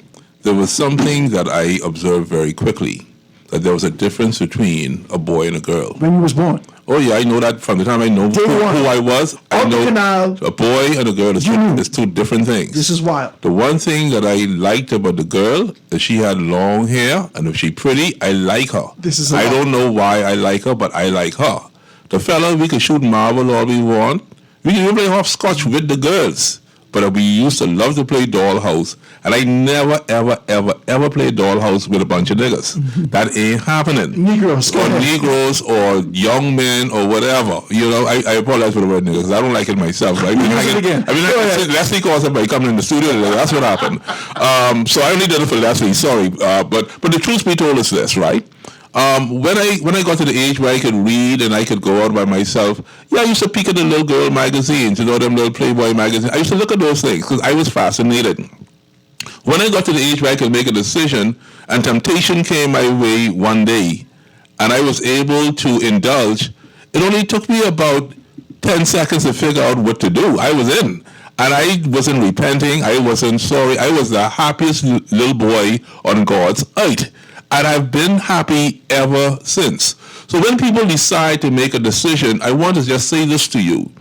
there was something that I observed very quickly, that there was a difference between a boy and a girl. When you was born? Oh, yeah, I know that from the time I know who I was. I know a boy and a girl is two different things. This is wild. The one thing that I liked about the girl is she had long hair, and if she pretty, I like her. I don't know why I like her, but I like her. The fella, we can shoot marble all we want. We can even play hopscotch with the girls. But we used to love to play dollhouse, and I never, ever, ever, ever played dollhouse with a bunch of niggas. That ain't happening. Negroes. Or young men or whatever. You know, I apologize for the word niggas. I don't like it myself. Leslie called somebody coming in the studio today. That's what happened. So I only did it for Leslie. Sorry. But the truth be told is this, right? When I got to the age where I could read and I could go out by myself, I used to peek at the little girl magazines, them little Playboy magazines. I used to look at those things because I was fascinated. When I got to the age where I could make a decision and temptation came my way one day and I was able to indulge, it only took me about 10 seconds to figure out what to do. I was in. And I wasn't repenting. I wasn't sorry. I was the happiest little boy on God's earth. And I've been happy ever since. So when people decide to make a decision, I want to just say this to you.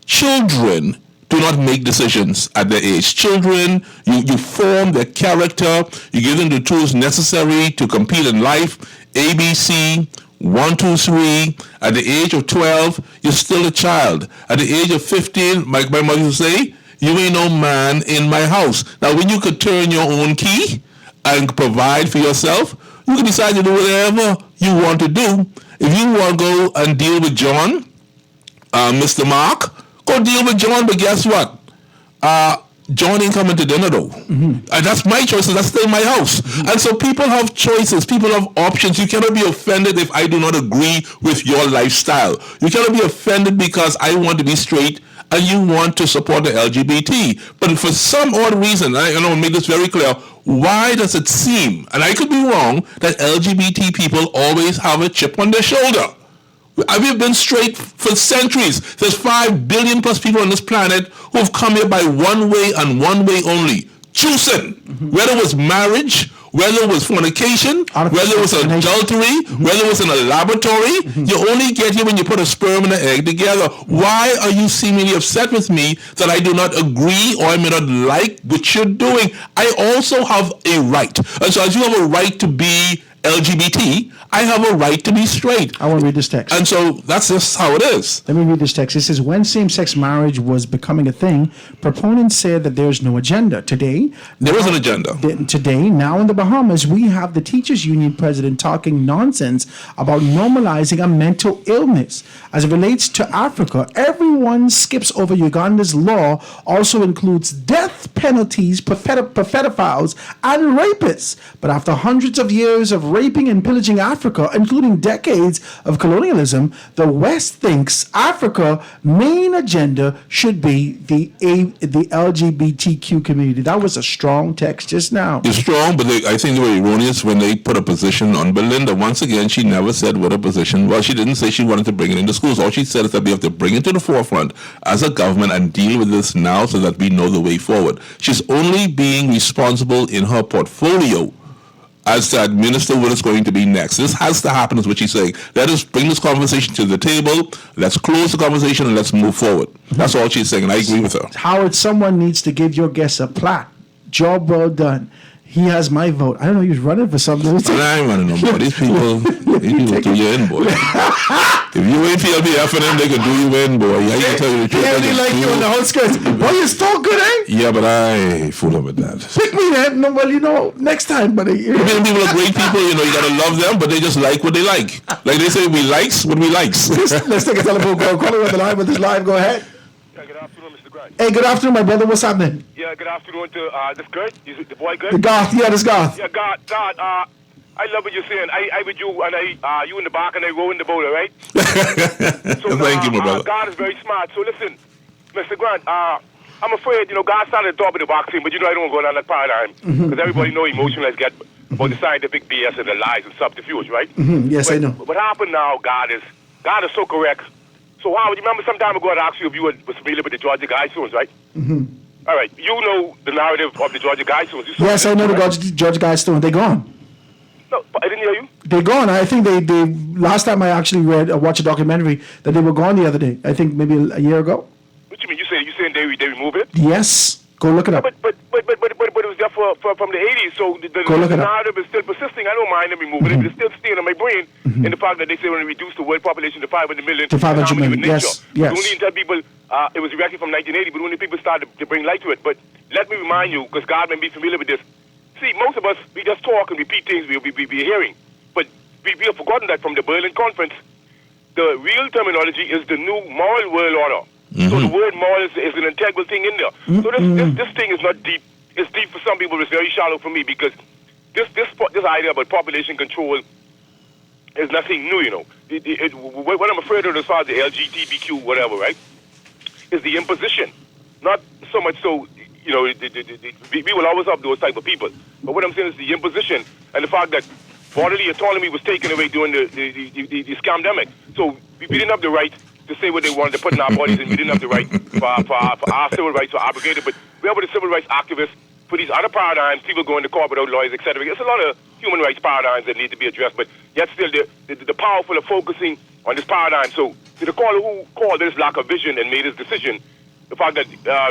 Children do not make decisions at their age. Children, you form their character. You give them the tools necessary to compete in life. ABC, 1, 2, 3. At the age of 12, you're still a child. At the age of 15, my mother used to say, you ain't no man in my house. Now, when you could turn your own key and provide for yourself, you can decide to do whatever you want to do. If you want to go and deal with John, Mr. Mark, go deal with John, but guess what? John ain't coming to dinner though. And that's my choice, and that's still my house. And so people have choices, people have options. You cannot be offended if I do not agree with your lifestyle. You cannot be offended because I want to be straight and you want to support the LGBT. But for some odd reason, I want to make this very clear, why does it seem, and I could be wrong, that LGBT people always have a chip on their shoulder? We've been straight for centuries. There's 5 billion plus people on this planet who have come here by one way and one way only, choosing. Whether it was marriage, whether it was fornication, whether it was adultery, whether it was in a laboratory, you only get here when you put a sperm and an egg together. Why are you seemingly upset with me that I do not agree or I may not like what you're doing? I also have a right. And so as you have a right to be LGBT, I have a right to be straight. I want to read this text. And so that's just how it is. Let me read this text. It says, when same-sex marriage was becoming a thing, proponents said that there's no agenda. Today, there is an agenda. Today, now in the Bahamas, we have the Teachers Union president talking nonsense about normalizing a mental illness. As it relates to Africa, everyone skips over Uganda's law also includes death penalties for pedophiles and rapists. But after hundreds of years of raping and pillaging Africa, including decades of colonialism, the West thinks Africa's main agenda should be the LGBTQ community. That was a strong text just now. It's strong, but I think they were erroneous when they put a position on Belinda. Once again, she never said what her position was. She didn't say she wanted to bring it into schools. All she said is that we have to bring it to the forefront as a government and deal with this now so that we know the way forward. She's only being responsible in her portfolio as to administer what is going to be next. This has to happen, is what she's saying. Let us bring this conversation to the table, let's close the conversation, and let's move forward. That's all she's saying, and I agree with her. Howard, someone needs to give your guest a plaque. Job well done. He has my vote. I don't know, he was running for something. I ain't running no more. These people do you in, boy. If you ain't PLBF and them, they can do you in, boy. I can tell you the truth. Yeah, they like you on the outskirts. Well, you still good, eh? Yeah, but I fool up with that. Pick me then. No, well, next time, buddy. People are great people, you gotta love them, but they just like what they like. Like they say, we likes what we likes. Let's take a telephone call. Calling on the line with this live. Go ahead. Yeah, good afternoon, Mr. Grant. Hey, good afternoon, my brother. What's happening? Yeah, good afternoon to this Gert. Is it the boy Gert? The Goth. Yeah, this Goth. Yeah, God, I love what you're saying. I with you, and you in the back, and I row in the boat, all right? So, thank you, my brother. God is very smart. So listen, Mr. Grant, I'm afraid, God started to talk about the vaccine, but I don't go down that paradigm. Because everybody know emotionalists get about the scientific BS and the lies and subterfuge, right? Yes, but I know. What happened now, God is so correct. So Howard, you remember some time ago I asked you if you was familiar with the Georgia Guidestones, right? All right, you know the narrative of the Georgia Guidestones. Yes, I know the Georgia Guidestones. They're gone. No, I didn't hear you. They're gone. I think they last time I actually watched a documentary that they were gone the other day. I think maybe a year ago. What you mean? You saying they removed it? Yes. Go look it up. But it was there from the 80s, so the narrative is still persisting. I don't mind them removing it, but it's still staying in my brain in the fact that they say when we reduce the world population to 500 million. To 500 million, yes. But only tell people it was erected from 1980, but only people started to bring light to it. But let me remind you, because God may be familiar with this. See, most of us, we just talk and repeat things we're hearing. But we have forgotten that from the Berlin Conference, the real terminology is the new moral world order. So the word moral is an integral thing in there. So this thing is not deep. It's deep for some people. It's very shallow for me because this idea about population control is nothing new. What I'm afraid of as far as the LGBTQ whatever, right, is the imposition. Not so much so, we will always have those type of people. But what I'm saying is the imposition and the fact that bodily autonomy was taken away during the scamdemic. So we didn't have the right to say what they wanted to put in our bodies, and we didn't have the right for our civil rights were abrogated. But we have the civil rights activists for these other paradigms, people going to court without lawyers, etc. There's a lot of human rights paradigms that need to be addressed, but yet still the powerful are focusing on this paradigm. So to the caller who called this lack of vision and made his decision, the fact that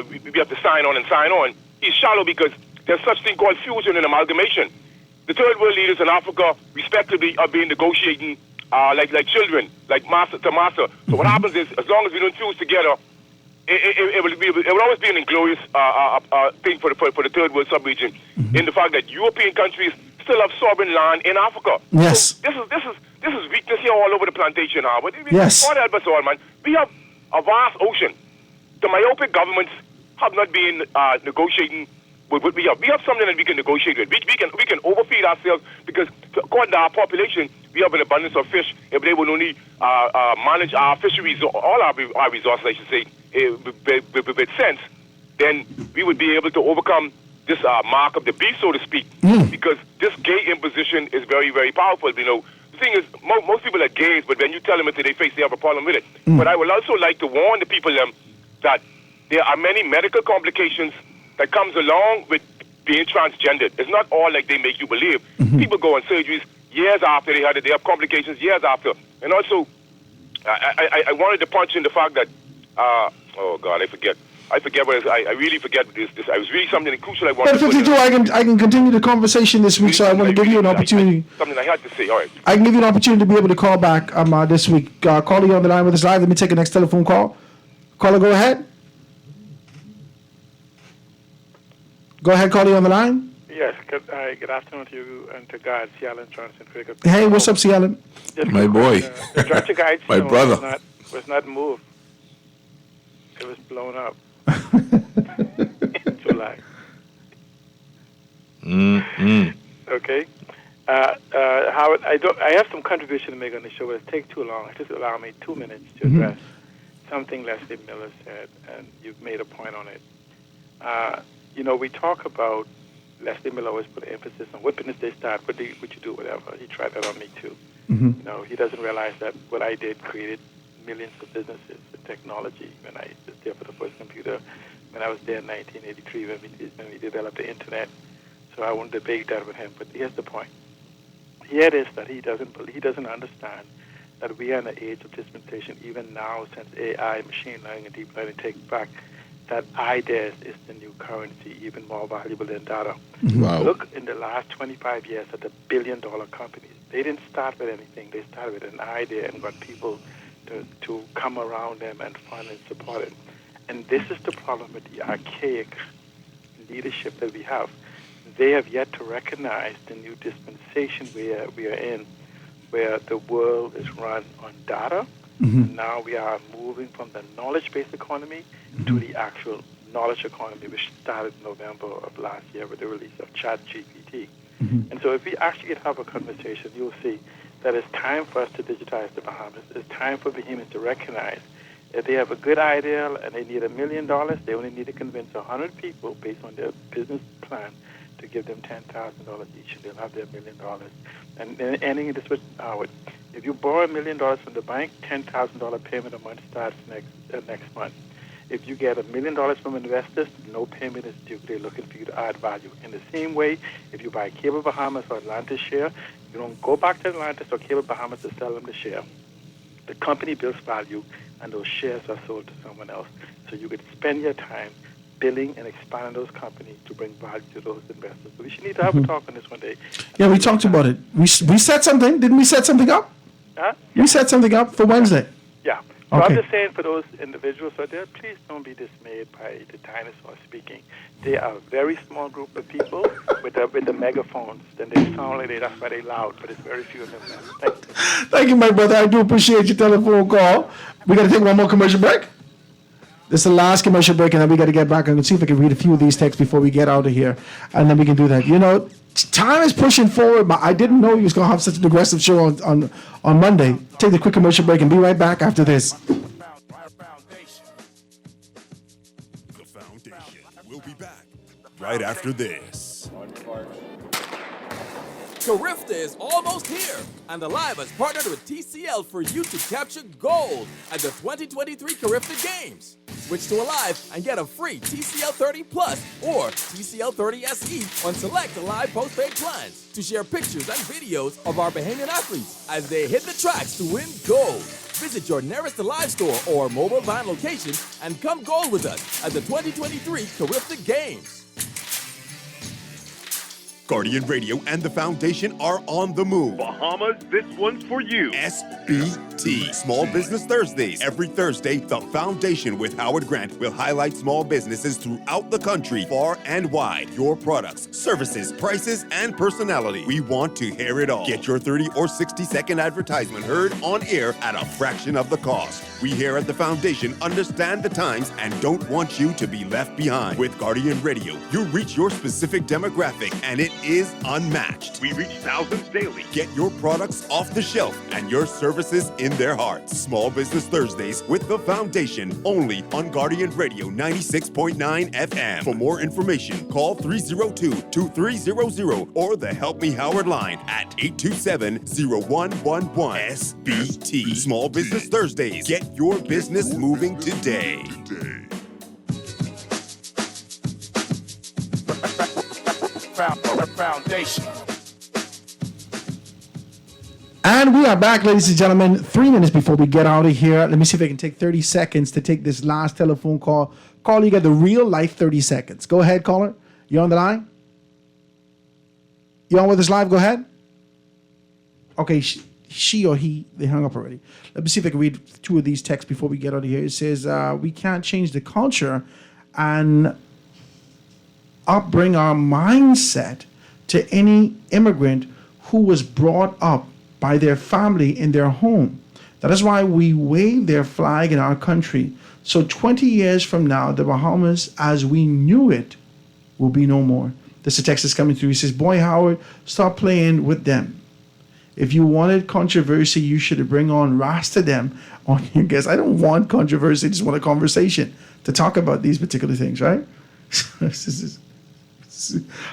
we have to sign on, he's shallow because there's such thing called fusion and amalgamation. The third world leaders in Africa, respectively, are being negotiating like children, like master to master. So what happens is, as long as we don't fuse together, it will always be an inglorious thing for the third world subregion. In the fact that European countries still have sovereign land in Africa. Yes. So this is weakness here all over the plantation, Howard. Yes. God help us all, man. We have a vast ocean. The myopic governments have not been negotiating with what we have. We have something that we can negotiate with. We can overfeed ourselves because according to our population, we have an abundance of fish. If they would only manage our fisheries, all our resources, I should say, with sense, then we would be able to overcome this mark of the beast, so to speak, because this gay imposition is very, very powerful. You know, the thing is, most people are gays, but when you tell them into their face, they have a problem with it. But I would also like to warn the people that there are many medical complications that comes along with being transgendered. It's not all like they make you believe. People go on surgeries years after they had it. They have complications years after. And also, I wanted to punch in the fact that, oh God, I forget what it is. I really forget this. I was reading something crucial I wanted to 52, I can continue the conversation this week, so I want to give you an opportunity. Something I had to say, all right. I can give you an opportunity to be able to call back this week. Caller, on the line with us live. Let me take the next telephone call. Caller, go ahead. Go ahead, caller, on the line. Yes, good afternoon to you and to God, Cialan Johnson. Hey, what's up, Cialan? My boy. The Georgia Guide My brother. Was not moved. It was blown up. July. Okay. Howard, I have some contribution to make on the show, but it takes too long. Just allow me 2 minutes to address something Leslie Miller said, and you've made a point on it. You know, we talk about Leslie Miller always put emphasis on what business they start, what you do, whatever. He tried that on me too. You know, he doesn't realize that what I did created millions of businesses with technology. When I was there for the first computer, when I was there in 1983, when we developed the internet. So I won't debate that with him. But here's the point. Here it is that he doesn't understand that we are in an age of dispensation. Even now, since AI, machine learning, and deep learning take back, that ideas is the new currency, even more valuable than data. Wow. Look in the last 25 years at the billion-dollar companies. They didn't start with anything. They started with an idea and got people to come around them and fund and support it. And this is the problem with the archaic leadership that we have. They have yet to recognize the new dispensation we are in, where the world is run on data. And now we are moving from the knowledge-based economy to the actual knowledge economy, which started in November of last year with the release of ChatGPT. And so if we actually have a conversation, you'll see that it's time for us to digitize the Bahamas. It's time for Bahamians to recognize if they have a good idea and they need $1 million, they only need to convince 100 people based on their business plan to give them $10,000 each, and they'll have their $1 million. And ending this with Howard, if you borrow $1 million from the bank, $10,000 payment a month starts next month. If you get $1 million from investors, no payment is due. They're looking for you to add value. In the same way, if you buy Cable Bahamas or Atlantis share, you don't go back to Atlantis or Cable Bahamas to sell them the share. The company builds value, and those shares are sold to someone else. So you could spend your time building and expanding those companies to bring value to those investors. So we should need to have a talk on this one day. Yeah, we talked about it. We set something. Didn't we set something up? Huh? We set something up for Wednesday. Yeah. So Okay. I'm just saying for those individuals out there, please don't be dismayed by the dinosaurs speaking. They are a very small group of people with the megaphones. Then they sound like that's why they're loud, but it's very few of them. Thank you. Thank you, my brother. I do appreciate your telephone call. We got to take one more commercial break. This is the last commercial break, and then we got to get back and see if I can read a few of these texts before we get out of here, and then we can do that. You know, time is pushing forward, but I didn't know you was going to have such an aggressive show on Monday. Take the quick commercial break and be right back after this. The Foundation will be back right after this. Carifta is almost here, and Alive has partnered with TCL for you to capture gold at the 2023 Carifta Games. Switch to Alive and get a free TCL 30 Plus or TCL 30 SE on select Alive postpaid plans to share pictures and videos of our Bahamian athletes as they hit the tracks to win gold. Visit your nearest Alive store or mobile van location and come gold with us at the 2023 Carifta Games. Guardian Radio and the Foundation are on the move. Bahamas, this one's for you. SBT, Small Business Thursdays. Every Thursday, the Foundation with Howard Grant will highlight small businesses throughout the country, far and wide. Your products, services, prices, and personality. We want to hear it all. Get your 30 or 60-second advertisement heard on air at a fraction of the cost. We here at the Foundation understand the times and don't want you to be left behind. With Guardian Radio, you reach your specific demographic and it is unmatched. We reach thousands daily. Get your products off the shelf and your services in their hearts. Small Business Thursdays with the Foundation, only on Guardian Radio 96.9 FM. For more information, call 302-2300 or the Help Me Howard line at 827-0111. SBT, Small Business Thursdays. Get your business moving today. Foundation. And we are back, ladies and gentlemen. 3 minutes before we get out of here. Let me see if I can take 30 seconds to take this last telephone call. Caller, you got the real life 30 seconds. Go ahead, caller. You on the line? You on with us live? Go ahead. Okay, she or he, they hung up already. Let me see if I can read 2 of these texts before we get out of here. It says, we can't change the culture and upbring our mindset to any immigrant who was brought up by their family in their home. That is why we wave their flag in our country. So 20 years from now, the Bahamas, as we knew it, will be no more. This is a text that's coming through. He says, boy, Howard, stop playing with them. If you wanted controversy, you should have bring on Rasta them on your guest. I don't want controversy. I just want a conversation to talk about these particular things, right?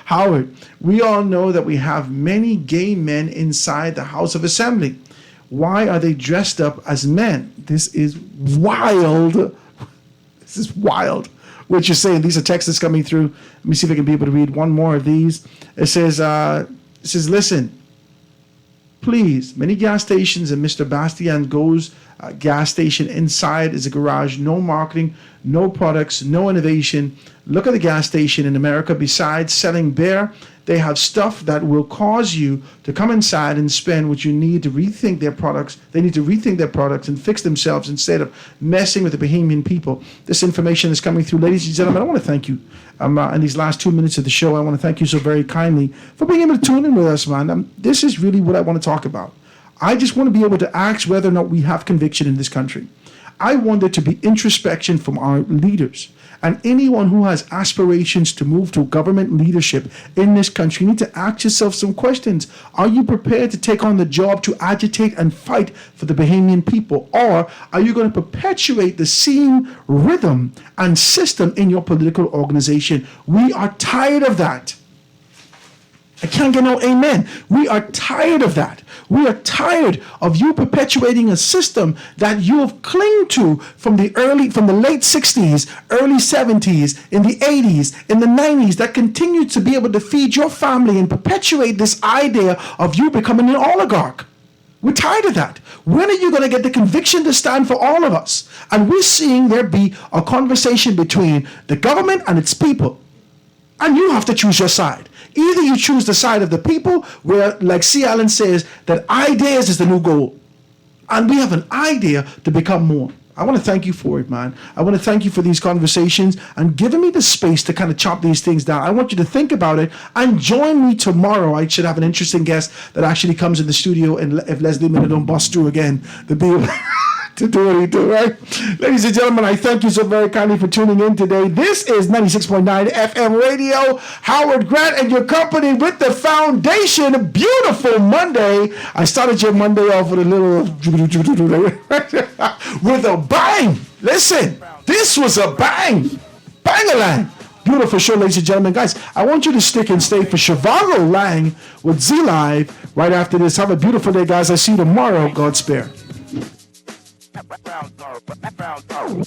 Howard, we all know that we have many gay men inside the House of Assembly. Why are they dressed up as men? This is wild. This is wild. What you're saying, these are texts coming through. Let me see if I can be able to read one more of these. It says, listen, please, many gas stations and Mr. Bastian goes gas station inside is a garage, no marketing, no products, no innovation. Look at the gas station in America. Besides selling beer, they have stuff that will cause you to come inside and spend what you need to rethink their products. They need to rethink their products and fix themselves instead of messing with the Bahamian people. This information is coming through. Ladies and gentlemen, I want to thank you. In these last 2 minutes of the show, I want to thank you so very kindly for being able to tune in with us, man. This is really what I want to talk about. I just want to be able to ask whether or not we have conviction in this country. I want there to be introspection from our leaders. And anyone who has aspirations to move to government leadership in this country, you need to ask yourself some questions. Are you prepared to take on the job to agitate and fight for the Bahamian people? Or are you going to perpetuate the same rhythm and system in your political organization? We are tired of that. I can't get no amen. We are tired of that. We are tired of you perpetuating a system that you have clung to from the late 60s, early 70s, in the 80s, in the 90s, that continued to be able to feed your family and perpetuate this idea of you becoming an oligarch. We're tired of that. When are you going to get the conviction to stand for all of us? And we're seeing there be a conversation between the government and its people. And you have to choose your side. Either you choose the side of the people, where, like C. Allen says, that ideas is the new goal. And we have an idea to become more. I want to thank you for it, man. I want to thank you for these conversations and giving me the space to kind of chop these things down. I want you to think about it and join me tomorrow. I should have an interesting guest that actually comes in the studio, and if Leslie Miller don't bust through again, to be able to do what he do, right? Ladies and gentlemen, I thank you so very kindly for tuning in today. This is 96.9 FM Radio. Howard Grant and your company with the Foundation. Beautiful Monday. I started your Monday off with a little with a bang. Listen, this was a bang. Bang-a-lang. Beautiful show, ladies and gentlemen. Guys, I want you to stick and stay for Shivago Lang with Z Live right after this. Have a beautiful day, guys. I see you tomorrow. God spare.